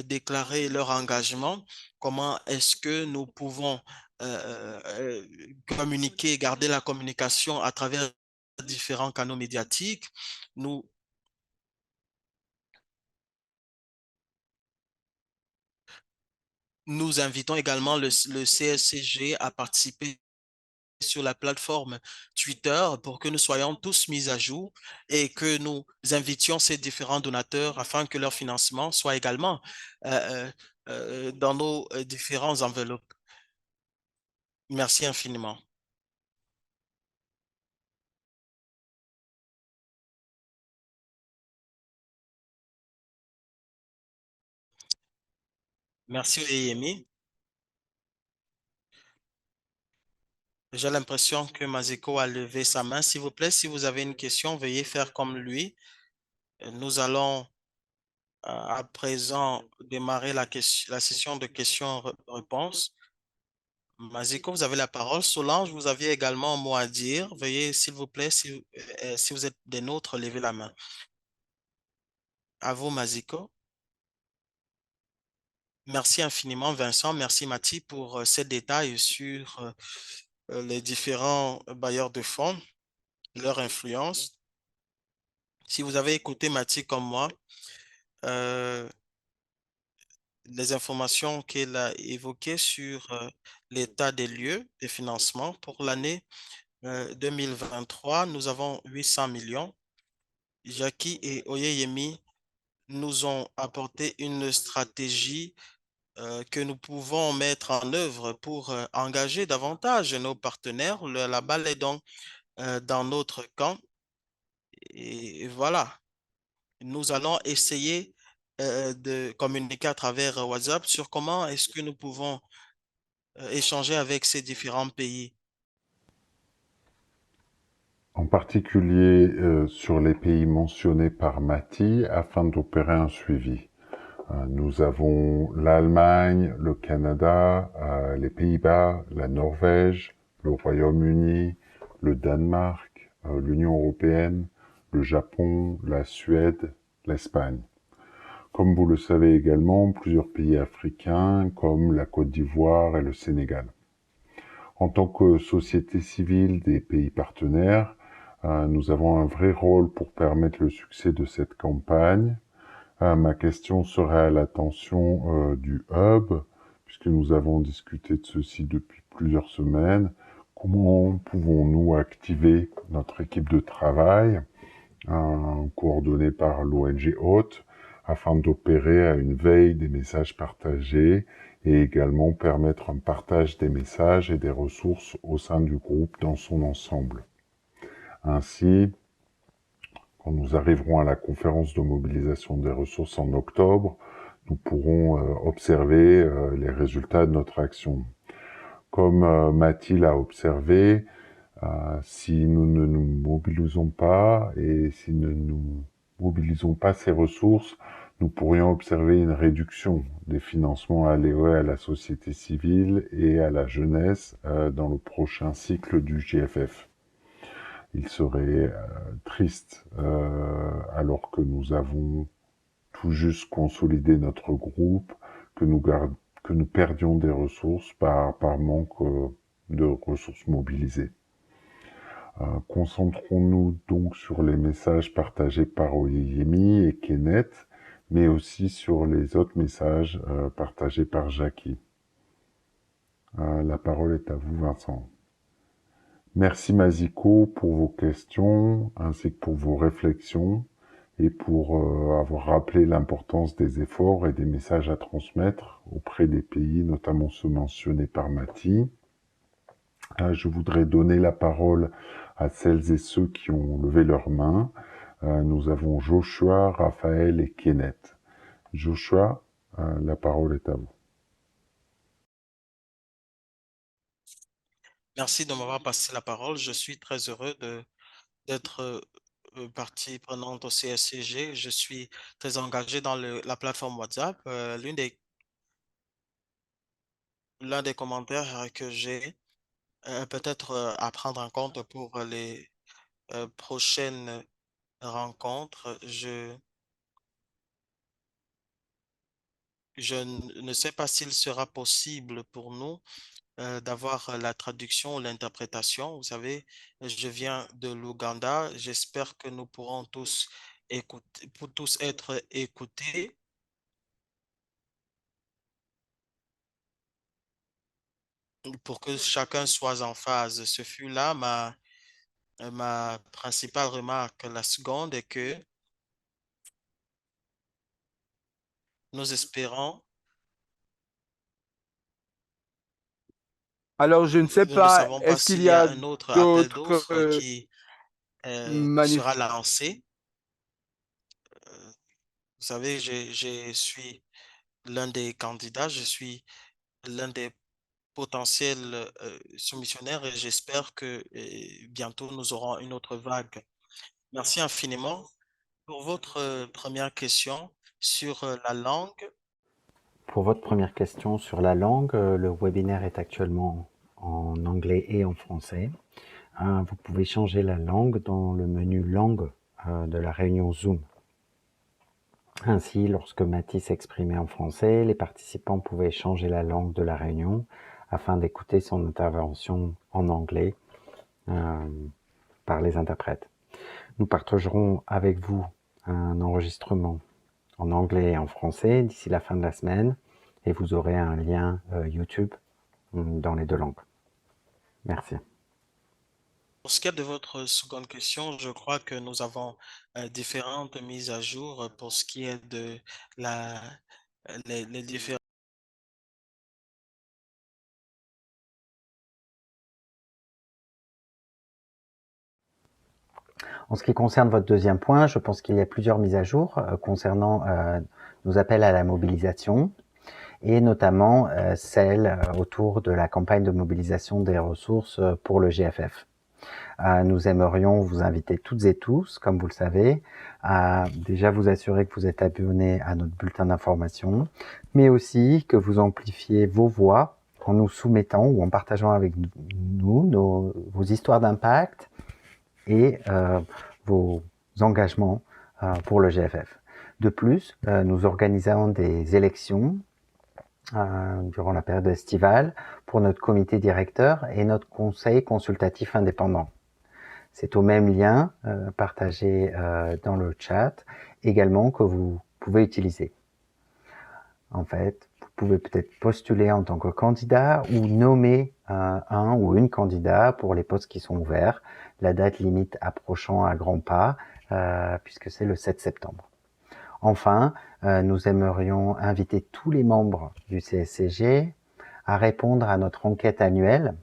déclaré leur engagement, comment est-ce que nous pouvons communiquer, garder la communication à travers différents canaux médiatiques. Nous Nous invitons également le CSCG à participer sur la plateforme Twitter pour que nous soyons tous mis à jour et que nous invitions ces différents donateurs afin que leur financement soit également dans nos différents enveloppes. Merci infiniment. Merci, Oyeyemi. J'ai l'impression que Maziko a levé sa main. S'il vous plaît, si vous avez une question, veuillez faire comme lui. Nous allons à présent démarrer la session de questions-réponses. Maziko, vous avez la parole. Solange, vous aviez également un mot à dire. Veuillez, s'il vous plaît, si vous êtes des nôtres, levez la main. À vous, Maziko. Merci infiniment, Vincent. Merci, Mathie, pour ces détails sur les différents bailleurs de fonds, leur influence. Si vous avez écouté Mathie comme moi, euh, les informations qu'il a évoquées sur l'état des lieux des financements pour l'année 2023, nous avons 800 millions. Jackie et Oyeyemi nous ont apporté une stratégie que nous pouvons mettre en œuvre pour engager davantage nos partenaires. La balle est donc dans notre camp. Et voilà, nous allons essayer de communiquer à travers WhatsApp sur comment est-ce que nous pouvons échanger avec ces différents pays. En particulier sur les pays mentionnés par Mati afin d'opérer un suivi. Nous avons l'Allemagne, le Canada, les Pays-Bas, la Norvège, le Royaume-Uni, le Danemark, l'Union européenne, le Japon, la Suède, l'Espagne. Comme vous le savez également, plusieurs pays africains comme la Côte d'Ivoire et le Sénégal. En tant que société civile des pays partenaires, nous avons un vrai rôle pour permettre le succès de cette campagne. Ma question serait à l'attention du Hub, puisque nous avons discuté de ceci depuis plusieurs semaines. Comment pouvons-nous activer notre équipe de travail, coordonnée par l'ONG Hôte, afin d'opérer à une veille des messages partagés et également permettre un partage des messages et des ressources au sein du groupe dans son ensemble. Ainsi, quand nous arriverons à la conférence de mobilisation des ressources en octobre, nous pourrons observer les résultats de notre action. Comme Mathilde l'a observé, si nous ne nous mobilisons pas et si nous ne nous mobilisons pas ces ressources, nous pourrions observer une réduction des financements alloués à la société civile et à la jeunesse dans le prochain cycle du GFF. Il serait triste, alors que nous avons tout juste consolidé notre groupe, que nous perdions des ressources par manque de ressources mobilisées. Concentrons-nous donc sur les messages partagés par Oyeyemi et Kenneth, mais aussi sur les autres messages partagés par Jackie. La parole est à vous, Vincent. Merci Maziko pour vos questions ainsi que pour vos réflexions et pour avoir rappelé l'importance des efforts et des messages à transmettre auprès des pays, notamment ceux mentionnés par Mati. Je voudrais donner la parole à celles et ceux qui ont levé leurs mains. Nous avons Joshua, Raphaël et Kenneth. Joshua, la parole est à vous. Merci de m'avoir passé la parole. Je suis très heureux d'être partie prenante au CSCG. Je suis très engagé dans la plateforme WhatsApp. L'un des commentaires que j'ai peut-être à prendre en compte pour les prochaines rencontres. Je ne sais pas s'il sera possible pour nous d'avoir la traduction ou l'interprétation. Vous savez, je viens de l'Ouganda. J'espère que nous pourrons tous écouter, pour tous être écoutés. Pour que chacun soit en phase. Ce fut là ma principale remarque. La seconde est que nous espérons, Alors, je ne sais nous ne savez, savons pas est-ce qu'il s'il y y a a un autre appel d'autres d'offres qui sera manifestations? lancé. Vous savez, je suis l'un des candidats, je suis l'un des potentiels soumissionnaires et j'espère que bientôt nous aurons une autre vague. Merci infiniment pour votre première question sur la langue. Pour votre première question sur la langue, le webinaire est actuellement en anglais et en français. Vous pouvez changer la langue dans le menu langue de la réunion Zoom. Ainsi, lorsque Mathis s'exprimait en français, les participants pouvaient changer la langue de la réunion afin d'écouter son intervention en anglais par les interprètes. Nous partagerons avec vous un enregistrement en anglais et en français d'ici la fin de la semaine et vous aurez un lien YouTube dans les deux langues. Merci. Pour ce qui est de votre seconde question, je crois que nous avons différentes mises à jour pour ce qui est de la, les différents. En ce qui concerne votre deuxième point, je pense qu'il y a plusieurs mises à jour concernant nos appels à la mobilisation et notamment celle autour de la campagne de mobilisation des ressources pour le GFF. Nous aimerions vous inviter toutes et tous, comme vous le savez, à déjà vous assurer que vous êtes abonnés à notre bulletin d'information, mais aussi que vous amplifiez vos voix en nous soumettant ou en partageant avec nous vos histoires d'impact et vos engagements pour le GFF. De plus, nous organisons des élections durant la période estivale pour notre comité directeur et notre conseil consultatif indépendant. C'est au même lien partagé dans le chat également que vous pouvez utiliser. En fait, vous pouvez peut-être postuler en tant que candidat ou nommer un ou une candidat pour les postes qui sont ouverts, la date limite approchant à grands pas, puisque c'est le 7 septembre. Enfin, nous aimerions inviter tous les membres du CSCG à répondre à notre enquête annuelle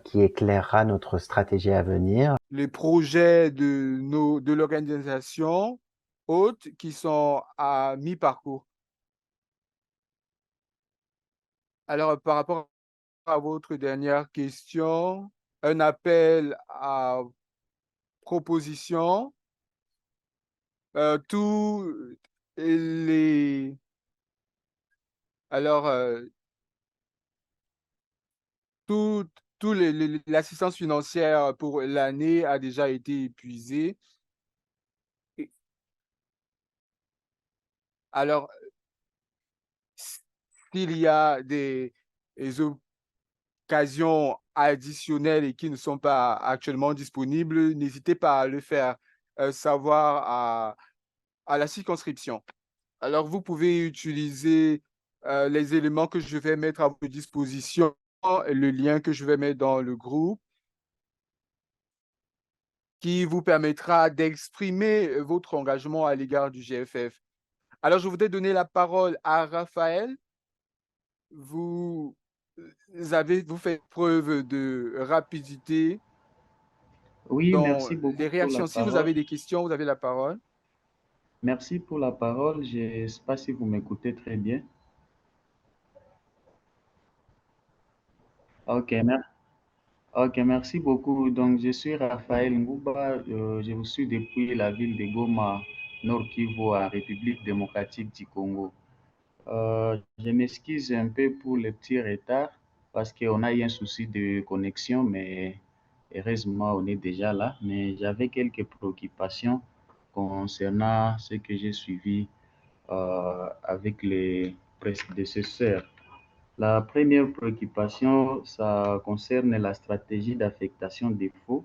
qui éclairera notre stratégie à venir. Les projets de l'organisation haute qui sont à mi-parcours. Alors, par rapport à votre dernière question, un appel à proposition, tous les... Alors, tout, l'assistance financière pour l'année a déjà été épuisée. Et alors, s'il y a des occasions additionnelles et qui ne sont pas actuellement disponibles, n'hésitez pas à le faire savoir à la circonscription. Alors, vous pouvez utiliser les éléments que je vais mettre à votre disposition, le lien que je vais mettre dans le groupe, qui vous permettra d'exprimer votre engagement à l'égard du GFF. Alors, je voudrais donner la parole à Raphaël. Vous vous faites preuve de rapidité Oui, dans merci beaucoup les pour la réactions. Si vous parole. avez des questions, vous avez la parole. Merci pour la parole. Je ne sais pas si vous m'écoutez très bien. Ok, ok, merci beaucoup. Donc, je suis Raphaël Ngouba. Je vous suis depuis la ville de Goma, Nord Kivu, en République démocratique du Congo. Je m'excuse un peu pour le petit retard parce qu'on a eu un souci de connexion, mais heureusement, on est déjà là. Mais j'avais quelques préoccupations concernant ce que j'ai suivi avec les prédécesseurs. La première préoccupation, ça concerne la stratégie d'affectation des fonds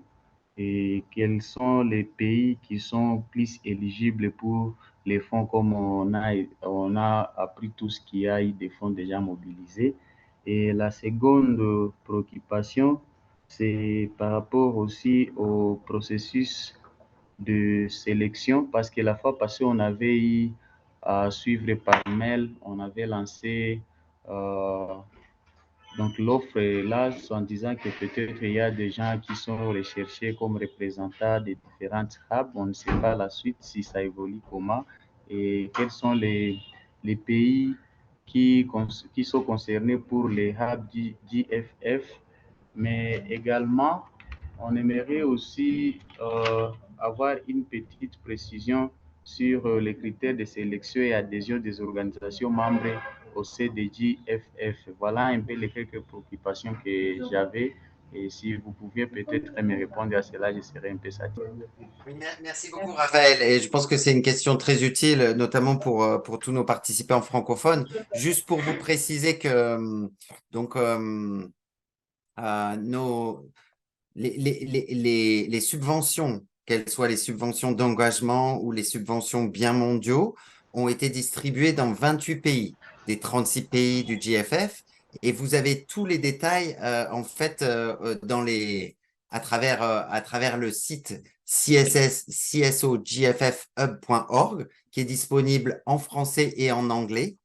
et quels sont les pays qui sont plus éligibles pour les fonds comme on a appris tout ce qu'il y a eu des fonds déjà mobilisés. Et la seconde préoccupation, c'est par rapport aussi au processus de sélection parce que la fois passée, on avait eu à suivre par mail, on avait lancé euh, donc l'offre est là en disant que peut-être il y a des gens qui sont recherchés comme représentants des différentes hubs. On ne sait pas la suite si ça évolue comment et quels sont les pays qui sont concernés pour les hubs GFF. Mais également, on aimerait aussi avoir une petite précision sur les critères de sélection et adhésion des organisations membres au CDJFF. Voilà un peu les quelques préoccupations que j'avais. Et si vous pouviez peut-être me répondre à cela, je serais un peu satisfait. Oui, merci beaucoup, Raphaël. Et je pense que c'est une question très utile, notamment pour tous nos participants francophones. Juste pour vous préciser que donc, nos, les subventions, qu'elles soient les subventions d'engagement ou les subventions biens mondiaux, ont été distribuées dans 28 pays, des 36 pays du GFF. Et vous avez tous les détails, en fait, à travers le site csogffhub.org, qui est disponible en français et en anglais.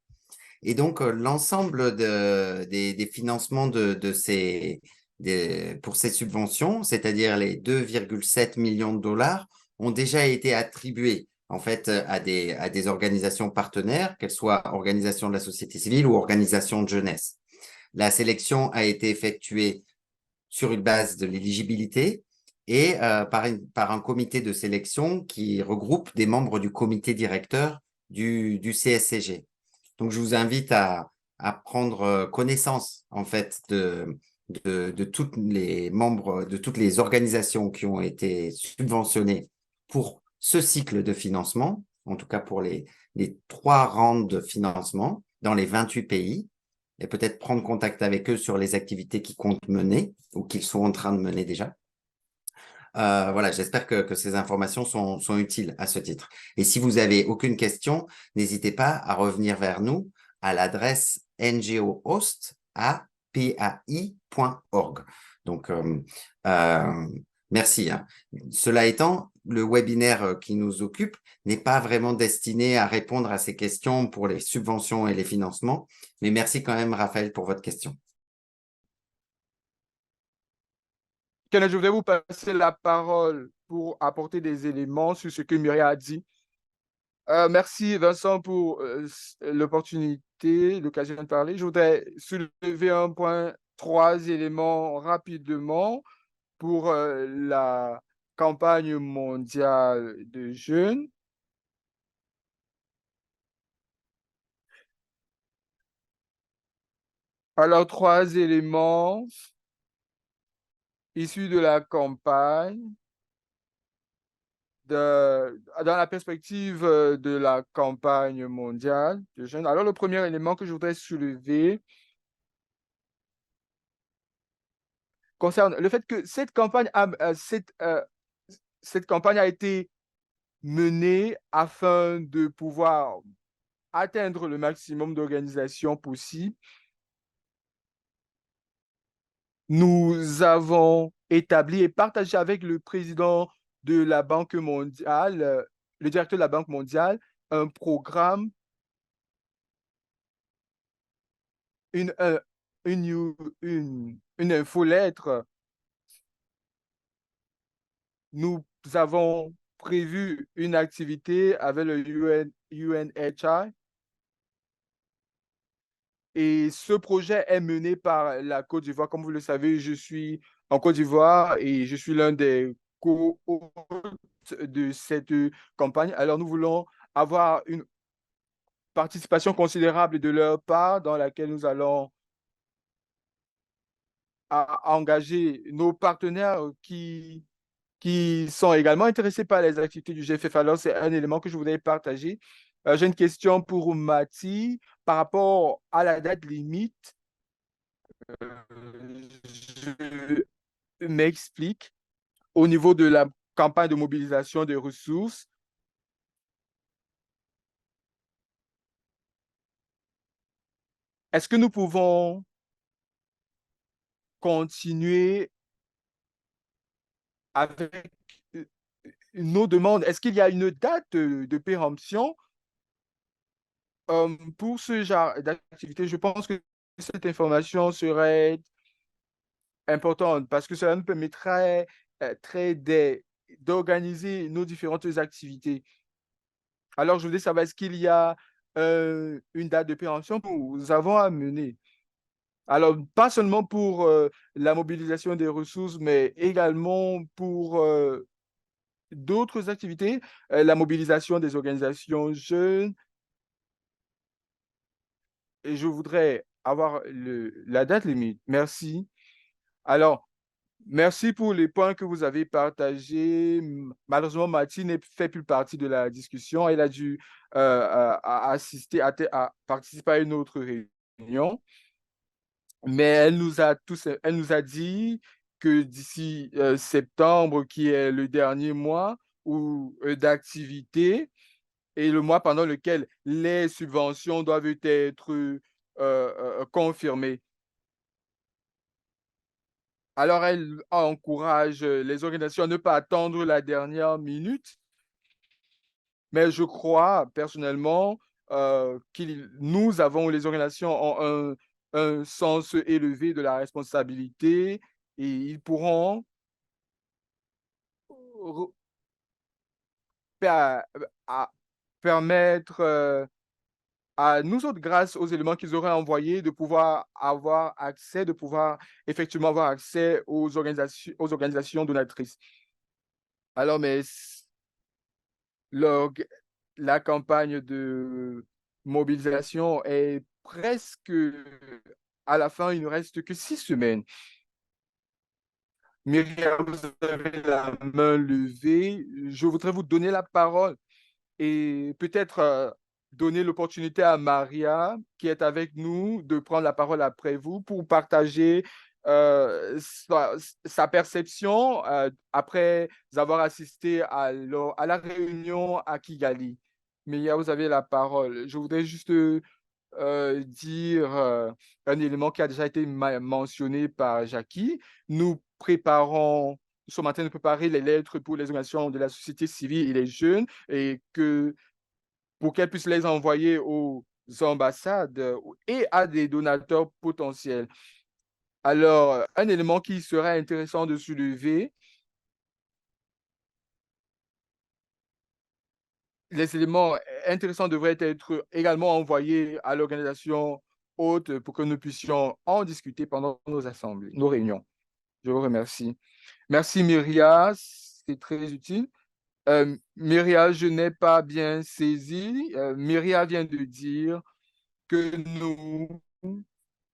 Et donc, l'ensemble des financements pour ces subventions, c'est-à-dire les 2,7 millions de dollars, ont déjà été attribués en fait à des organisations partenaires, qu'elles soient organisations de la société civile ou organisations de jeunesse. La sélection a été effectuée sur une base de l'éligibilité et par un comité de sélection qui regroupe des membres du comité directeur du CSCG. Donc, je vous invite à prendre connaissance, en fait, de tous les membres, de toutes les organisations qui ont été subventionnées pour ce cycle de financement, en tout cas pour les 3 rounds de financement dans les 28 pays, et peut-être prendre contact avec eux sur les activités qu'ils comptent mener ou qu'ils sont en train de mener déjà. Voilà, j'espère que ces informations sont utiles à ce titre. Et si vous avez aucune question, n'hésitez pas à revenir vers nous à l'adresse ngohost@pai.org. Donc, merci, hein. Cela étant, le webinaire qui nous occupe n'est pas vraiment destiné à répondre à ces questions pour les subventions et les financements, mais merci quand même, Raphaël, pour votre question. Kenneth, je voudrais vous passer la parole pour apporter des éléments sur ce que Myriam a dit. Merci Vincent pour l'opportunité, l'occasion de parler. Je voudrais soulever un point, 3 éléments rapidement pour la campagne mondiale de jeunes. Alors, 3 éléments issus de la campagne. Dans la perspective de la campagne mondiale de jeunes. Alors, le premier élément que je voudrais soulever concerne le fait que cette campagne a été menée afin de pouvoir atteindre le maximum d'organisations possible. Nous avons établi et partagé avec le président de la Banque mondiale, le directeur de la Banque mondiale, un programme, une infolettre. Nous avons prévu une activité avec le UNHI et ce projet est mené par la Côte d'Ivoire. Comme vous le savez, je suis en Côte d'Ivoire et je suis l'un des co-hôtes de cette campagne. Alors, nous voulons avoir une participation considérable de leur part dans laquelle nous allons engager nos partenaires qui sont également intéressés par les activités du GFF. Alors, c'est un élément que je voudrais partager. J'ai une question pour Mathie par rapport à la date limite Je m'explique. Au niveau de la campagne de mobilisation des ressources, est-ce que nous pouvons continuer avec nos demandes? Est-ce qu'il y a une date de péremption pour ce genre d'activité? Je pense que cette information serait importante parce que cela nous permettrait d'organiser nos différentes activités. Alors, je voulais savoir, est-ce qu'il y a une date de péremption que nous avons à mener? Alors, pas seulement pour la mobilisation des ressources, mais également pour d'autres activités, la mobilisation des organisations jeunes. Et je voudrais avoir la date limite. Merci. Alors, merci pour les points que vous avez partagés. Malheureusement, Mathilde ne fait plus partie de la discussion. Elle a dû assister, à participer à une autre réunion. Mais elle nous a dit que d'ici septembre, qui est le dernier mois d'activité, et le mois pendant lequel les subventions doivent être confirmées. Alors, elle encourage les organisations à ne pas attendre la dernière minute, mais je crois personnellement que nous avons, les organisations ont un sens élevé de la responsabilité et ils pourront permettre à nous autres, grâce aux éléments qu'ils auraient envoyés, de pouvoir avoir accès, de pouvoir effectivement avoir accès aux organisations donatrices. Alors, mais la campagne de mobilisation est presque à la fin, il ne reste que 6 semaines. Myriam, vous avez la main levée. Je voudrais vous donner la parole et peut-être donner l'opportunité à Maria, qui est avec nous, de prendre la parole après vous pour partager sa perception après avoir assisté à la réunion à Kigali. Maria, vous avez la parole. Je voudrais juste dire un élément qui a déjà été mentionné par Jackie. Nous sommes en train de préparer les lettres pour les organisations de la société civile et les jeunes et pour qu'elles puissent les envoyer aux ambassades et à des donateurs potentiels. Alors, un élément qui serait intéressant de soulever, les éléments intéressants devraient être également envoyés à l'organisation hôte pour que nous puissions en discuter pendant nos assemblées, nos réunions. Je vous remercie. Merci Myria, c'est très utile. Myria, je n'ai pas bien saisi. Myria vient de dire que nous,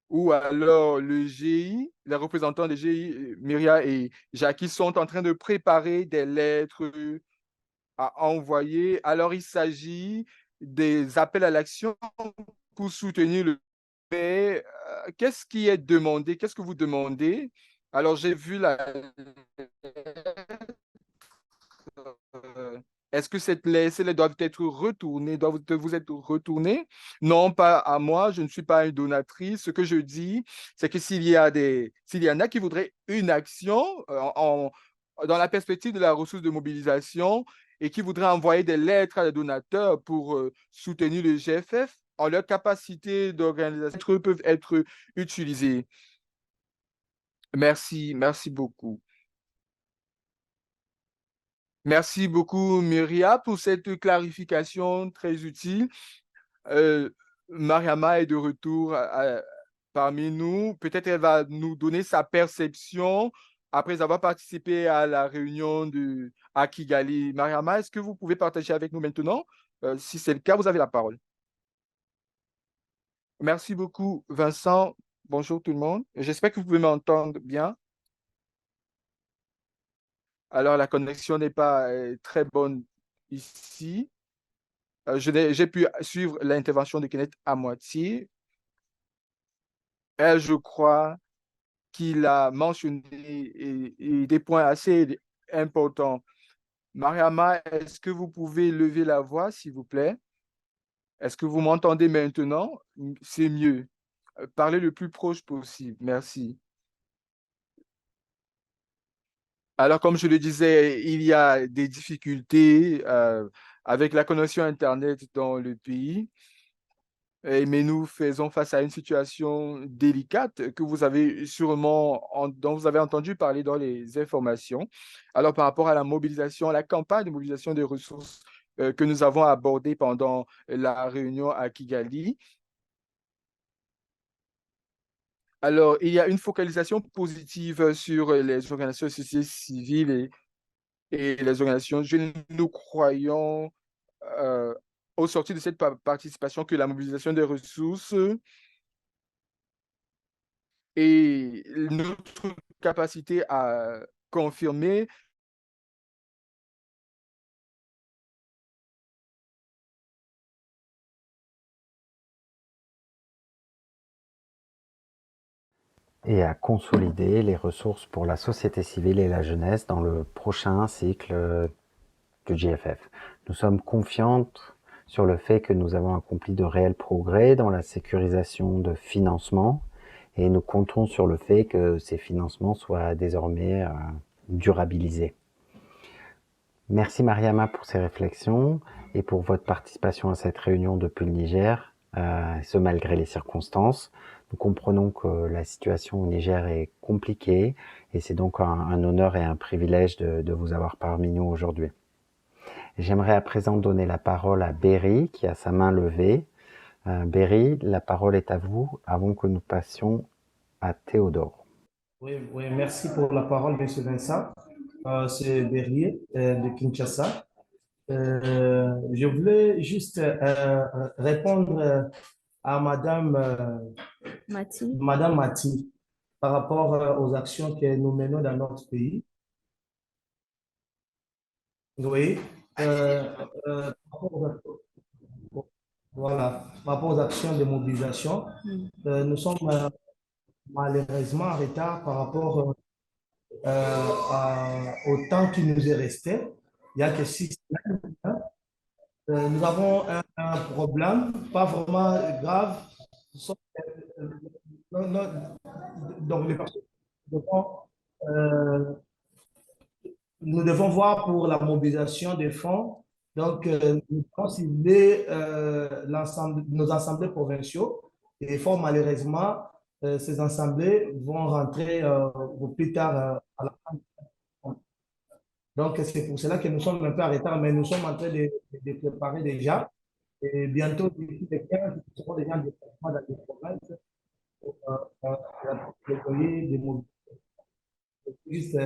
ou alors le GI, les représentants des GI, Myria et Jackie, sont en train de préparer des lettres à envoyer. Alors, il s'agit des appels à l'action pour soutenir le mais qu'est-ce qui est demandé? Qu'est-ce que vous demandez? Alors, j'ai vu est-ce que ces lettres doivent être retournées, doivent vous être retournées? Non, pas à moi, je ne suis pas une donatrice. Ce que je dis, c'est que s'il y en a qui voudraient une action dans la perspective de la ressource de mobilisation et qui voudraient envoyer des lettres à des donateurs pour soutenir le GFF, en leur capacité d'organisation, peuvent être utilisées. Merci, merci beaucoup. Merci beaucoup, Myria, pour cette clarification très utile. Mariama est de retour parmi nous. Peut-être elle va nous donner sa perception après avoir participé à la réunion à Kigali. Mariama, est-ce que vous pouvez partager avec nous maintenant? Si c'est le cas, vous avez la parole. Merci beaucoup, Vincent. Bonjour tout le monde. J'espère que vous pouvez m'entendre bien. Alors, la connexion n'est pas très bonne ici. J'ai pu suivre l'intervention de Kenneth à moitié. Elle, je crois, qu'il a mentionnés et des points assez importants. Mariama, est-ce que vous pouvez lever la voix, s'il vous plaît? Est-ce que vous m'entendez maintenant? C'est mieux. Parlez le plus proche possible. Merci. Alors, comme je le disais, il y a des difficultés avec la connexion Internet dans le pays. Mais nous faisons face à une situation délicate que vous avez sûrement, dont vous avez entendu parler dans les informations. Alors, par rapport à la mobilisation, la campagne de mobilisation des ressources que nous avons abordée pendant la réunion à Kigali, alors, il y a une focalisation positive sur les organisations de société civile et les organisations jeunes. Nous croyons, au sortir de cette participation, que la mobilisation des ressources et notre capacité à confirmer et à consolider les ressources pour la société civile et la jeunesse dans le prochain cycle du GFF. Nous sommes confiantes sur le fait que nous avons accompli de réels progrès dans la sécurisation de financement et nous comptons sur le fait que ces financements soient désormais durabilisés. Merci Mariama pour ces réflexions et pour votre participation à cette réunion depuis le Niger, ce malgré les circonstances. Nous comprenons que la situation au Niger est compliquée et c'est donc un honneur et un privilège de vous avoir parmi nous aujourd'hui. J'aimerais à présent donner la parole à Berry qui a sa main levée. Berry, la parole est à vous avant que nous passions à Théodore. Oui, oui, merci pour la parole, Monsieur Vincent. C'est Berry de Kinshasa. Je voulais juste répondre à Madame Mati par rapport aux actions que nous menons dans notre pays. Oui. Voilà, par rapport aux actions de mobilisation, nous sommes malheureusement en retard par rapport au temps qui nous est resté. Il n'y a que 6 semaines. Nous avons un problème, pas vraiment grave. Donc, nous devons voir pour la mobilisation des fonds. Donc, nous devons cibler nos assemblées provinciaux. Et fort malheureusement, ces assemblées vont rentrer au plus tard à la fin. Donc, c'est pour cela que nous sommes un peu en retard, mais nous sommes en train de préparer déjà. Et bientôt, d'ici les 15, nous serons déjà en déplacement dans les provinces pour déployer des mobilités. Juste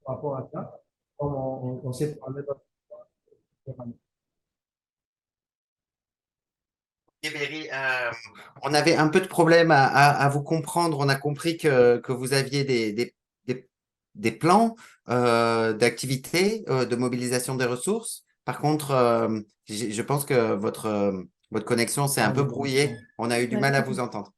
par rapport à ça, comme on sait parler dans Berry, on avait un peu de problème à vous comprendre. On a compris que vous aviez des plans d'activité, de mobilisation des ressources. Par contre, je pense que votre connexion s'est un peu brouillée. On a eu du mal à vous entendre.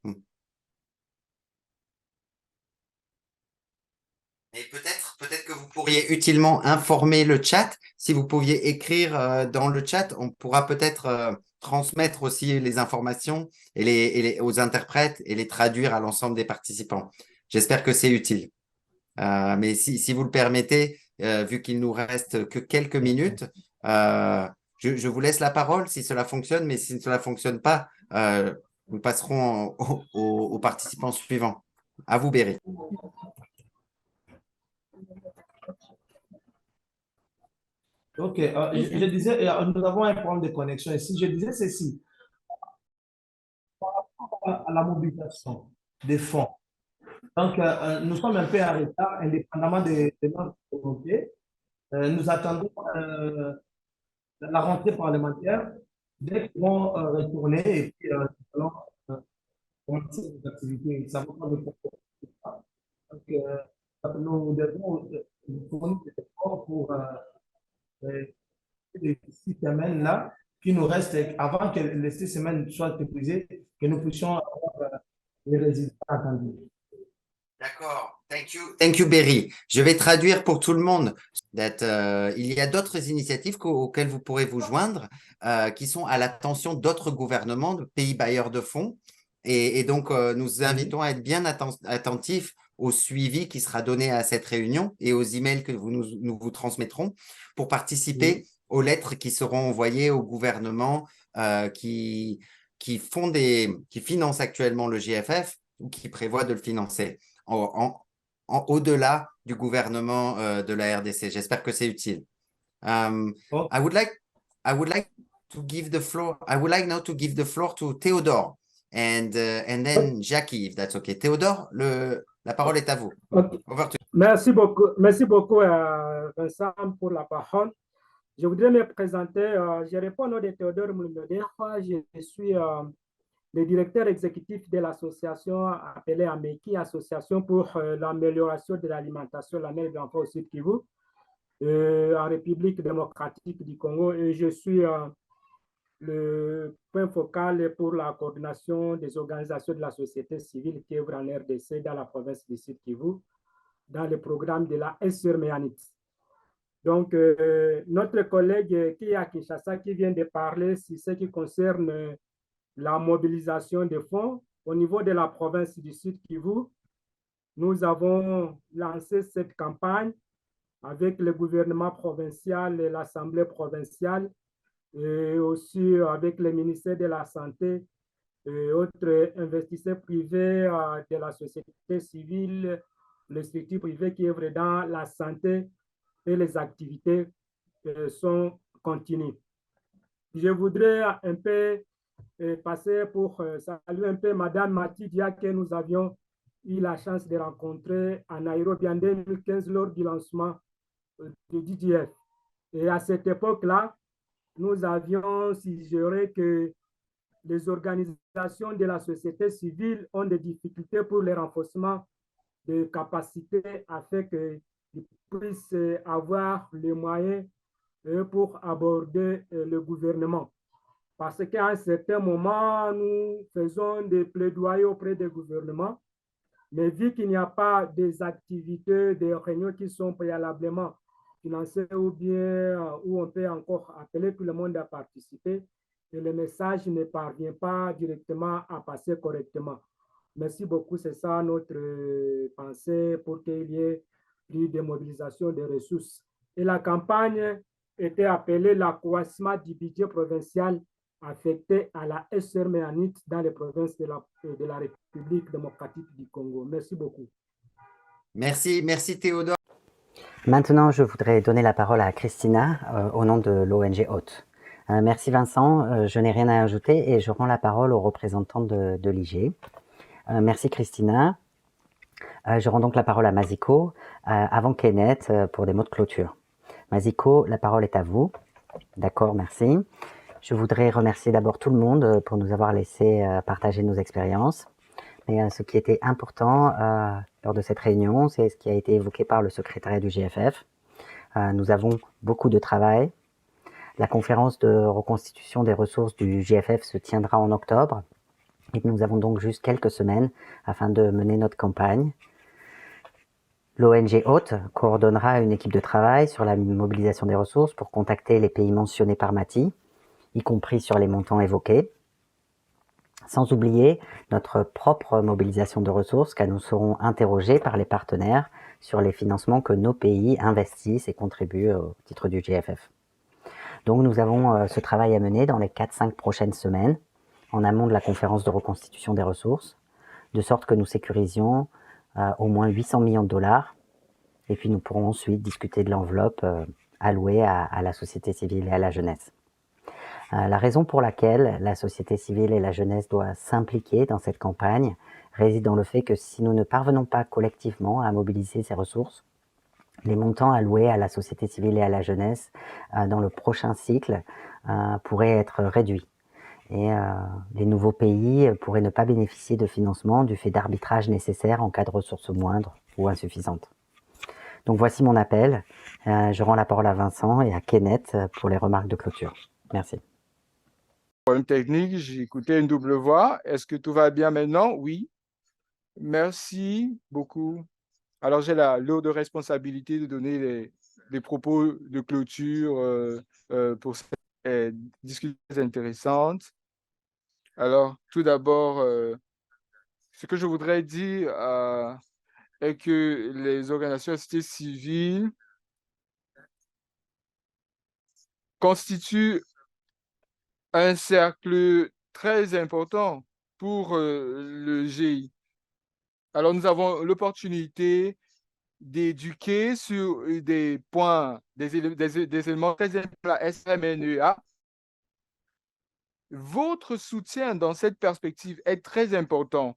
Et peut-être que vous pourriez utilement informer le chat. Si vous pouviez écrire dans le chat, on pourra peut-être transmettre aussi les informations aux interprètes et les traduire à l'ensemble des participants. J'espère que c'est utile. Mais si vous le permettez, vu qu'il nous reste que quelques minutes, je vous laisse la parole si cela fonctionne, mais si cela ne fonctionne pas, nous passerons aux participants suivants. À vous, Berry. Ok, je disais, nous avons un problème de connexion ici. Je disais ceci, par rapport à la mobilisation des fonds. Donc, nous sommes un peu en retard, indépendamment de notre volonté. Nous attendons la rentrée parlementaire. Dès qu'ils vont retourner, et puis nous allons commencer les activités. Ça va prendre beaucoup de temps. Donc, nous devons fournir des efforts pour les 6 semaines-là qui nous restent, avant que les 6 semaines soient épuisées, que nous puissions avoir les résultats attendus. D'accord. Thank you, Berry. Je vais traduire pour tout le monde. Il y a d'autres initiatives auxquelles vous pourrez vous joindre, qui sont à l'attention d'autres gouvernements, de pays bailleurs de fonds. Et donc, nous invitons à être bien attentifs au suivi qui sera donné à cette réunion et aux emails que nous vous transmettrons pour participer aux lettres qui seront envoyées aux gouvernements qui financent actuellement le GFF ou qui prévoient de le financer au-delà du gouvernement de la RDC. J'espère que c'est utile. Oh, I would like to give the floor. I would like now to give the floor to Théodore and then Jackie, if that's okay. Théodore, la parole est à vous. Ok. Over to you. Merci beaucoup Vincent pour la parole. Je voudrais me présenter. Je réponds au nom de Théodore Moulmeder. Je suis le directeur exécutif de l'association appelée AMEKI, Association pour l'amélioration de l'alimentation de la mère et de l'enfant au Sud Kivu, en République démocratique du Congo. Et je suis le point focal pour la coordination des organisations de la société civile qui œuvrent en RDC dans la province du Sud Kivu, dans le programme de la SRMEANIT. Donc, notre collègue qui est à Kinshasa, qui vient de parler sur ce qui concerne la mobilisation des fonds au niveau de la province du Sud Kivu, nous avons lancé cette campagne avec le gouvernement provincial et l'Assemblée provinciale et aussi avec le ministère de la Santé et autres investisseurs privés de la société civile, les structures privées qui œuvrent dans la santé et les activités sont continues. Je voudrais un peu passer pour saluer un peu Madame Matidia que nous avions eu la chance de rencontrer à Nairobi en 2015 lors du lancement du DGF. Et à cette époque-là, nous avions suggéré que les organisations de la société civile ont des difficultés pour le renforcement des capacités afin qu'ils puissent avoir les moyens pour aborder le gouvernement. Parce qu'à un certain moment, nous faisons des plaidoyers auprès des gouvernements, mais vu qu'il n'y a pas des activités, des réunions qui sont préalablement financées ou bien où on peut encore appeler tout le monde à participer, et le message ne parvient pas directement à passer correctement. Merci beaucoup, c'est ça notre pensée pour qu'il y ait plus de mobilisation des ressources. Et la campagne était appelée l'accroissement du budget provincial affecté à la SRMEANIT dans les provinces de la République démocratique du Congo. Merci beaucoup. Merci Théodore. Maintenant, je voudrais donner la parole à Christina au nom de l'ONG Hôte. Merci Vincent, je n'ai rien à ajouter et je rends la parole aux représentants de l'IG. Merci Christina. Je rends donc la parole à Maziko avant Kenneth pour des mots de clôture. Maziko, la parole est à vous. D'accord, merci. Je voudrais remercier d'abord tout le monde pour nous avoir laissé partager nos expériences. Mais ce qui était important lors de cette réunion, c'est ce qui a été évoqué par le secrétariat du GFF. Nous avons beaucoup de travail. La conférence de reconstitution des ressources du GFF se tiendra en octobre. Et nous avons donc juste quelques semaines afin de mener notre campagne. L'ONG Hôte coordonnera une équipe de travail sur la mobilisation des ressources pour contacter les pays mentionnés par Mati, y compris sur les montants évoqués. Sans oublier notre propre mobilisation de ressources, car nous serons interrogés par les partenaires sur les financements que nos pays investissent et contribuent au titre du GFF. Donc nous avons ce travail à mener dans les 4-5 prochaines semaines, en amont de la conférence de reconstitution des ressources, de sorte que nous sécurisions au moins 800 millions de dollars, et puis nous pourrons ensuite discuter de l'enveloppe allouée à la société civile et à la jeunesse. La raison pour laquelle la société civile et la jeunesse doivent s'impliquer dans cette campagne réside dans le fait que si nous ne parvenons pas collectivement à mobiliser ces ressources, les montants alloués à la société civile et à la jeunesse dans le prochain cycle pourraient être réduits. Et les nouveaux pays pourraient ne pas bénéficier de financement du fait d'arbitrage nécessaire en cas de ressources moindres ou insuffisantes. Donc voici mon appel. Je rends la parole à Vincent et à Kenneth pour les remarques de clôture. Merci. Problème technique, j'ai écouté une double voix. Est-ce que tout va bien maintenant? Oui. Merci beaucoup. Alors, j'ai la lourde responsabilité de donner les propos de clôture pour cette discussion intéressante. Alors, tout d'abord, ce que je voudrais dire est que les organisations de la société civile constituent un cercle très important pour le GI. Alors, nous avons l'opportunité d'éduquer sur des points, des éléments très importants pour la SMNEA. Votre soutien dans cette perspective est très important,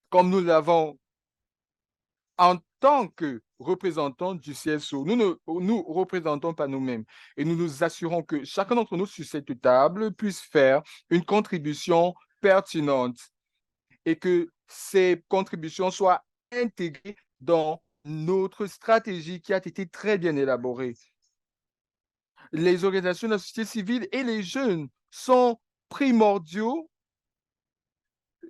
comme nous l'avons en tant que représentants du CSO. Nous ne nous représentons pas nous-mêmes et nous nous assurons que chacun d'entre nous sur cette table puisse faire une contribution pertinente et que ces contributions soient intégrées dans notre stratégie qui a été très bien élaborée. Les organisations de la société civile et les jeunes sont primordiaux.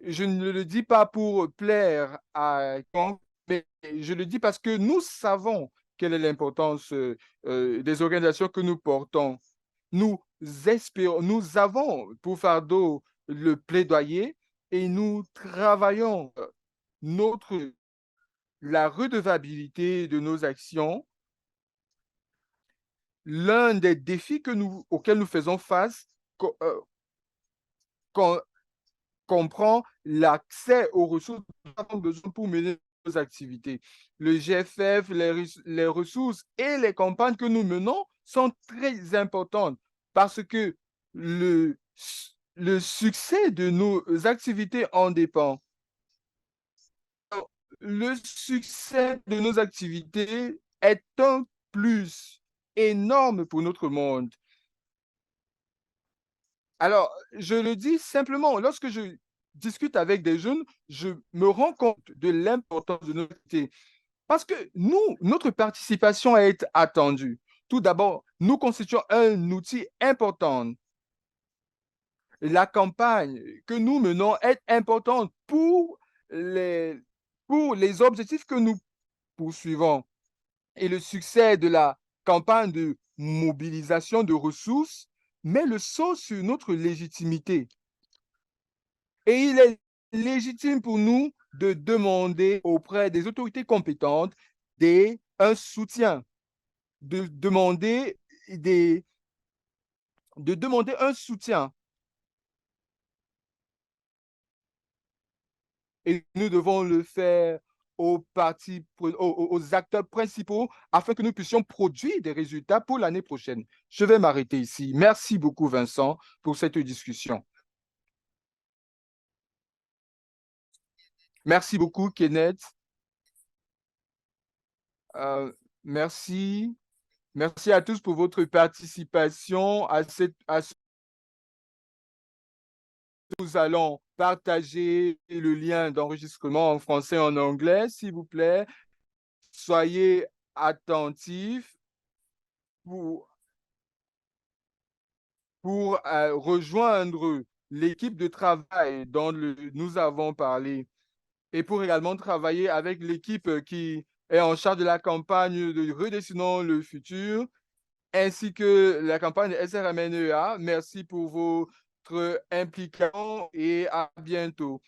Je ne le dis pas pour plaire à quiconque, mais je le dis parce que nous savons quelle est l'importance des organisations que nous portons. Nous espérons, nous avons pour fardeau le plaidoyer et nous travaillons la redevabilité de nos actions. L'un des défis auxquels nous faisons face comprend l'accès aux ressources que nous avons besoin pour mener nos activités. Le GFF, les ressources et les campagnes que nous menons sont très importantes parce que le succès de nos activités en dépend. Le succès de nos activités est un plus énorme pour notre monde. Alors, je le dis simplement, lorsque je discute avec des jeunes, je me rends compte de l'importance de notre activité. Parce que notre participation est attendue. Tout d'abord, nous constituons un outil important. La campagne que nous menons est importante pour les objectifs que nous poursuivons. Et le succès de la campagne de mobilisation de ressources met le sceau sur notre légitimité. Et il est légitime pour nous de demander auprès des autorités compétentes un soutien, de demander un soutien. Et nous devons le faire aux acteurs principaux afin que nous puissions produire des résultats pour l'année prochaine. Je vais m'arrêter ici. Merci beaucoup, Vincent, pour cette discussion. Merci beaucoup, Kenneth. Merci. Merci à tous pour votre participation Nous allons partager le lien d'enregistrement en français et en anglais, s'il vous plaît. Soyez attentifs pour rejoindre l'équipe de travail dont nous avons parlé et pour également travailler avec l'équipe qui est en charge de la campagne de Redessinons le futur ainsi que la campagne de SRMNEA. Merci pour votre implication et à bientôt.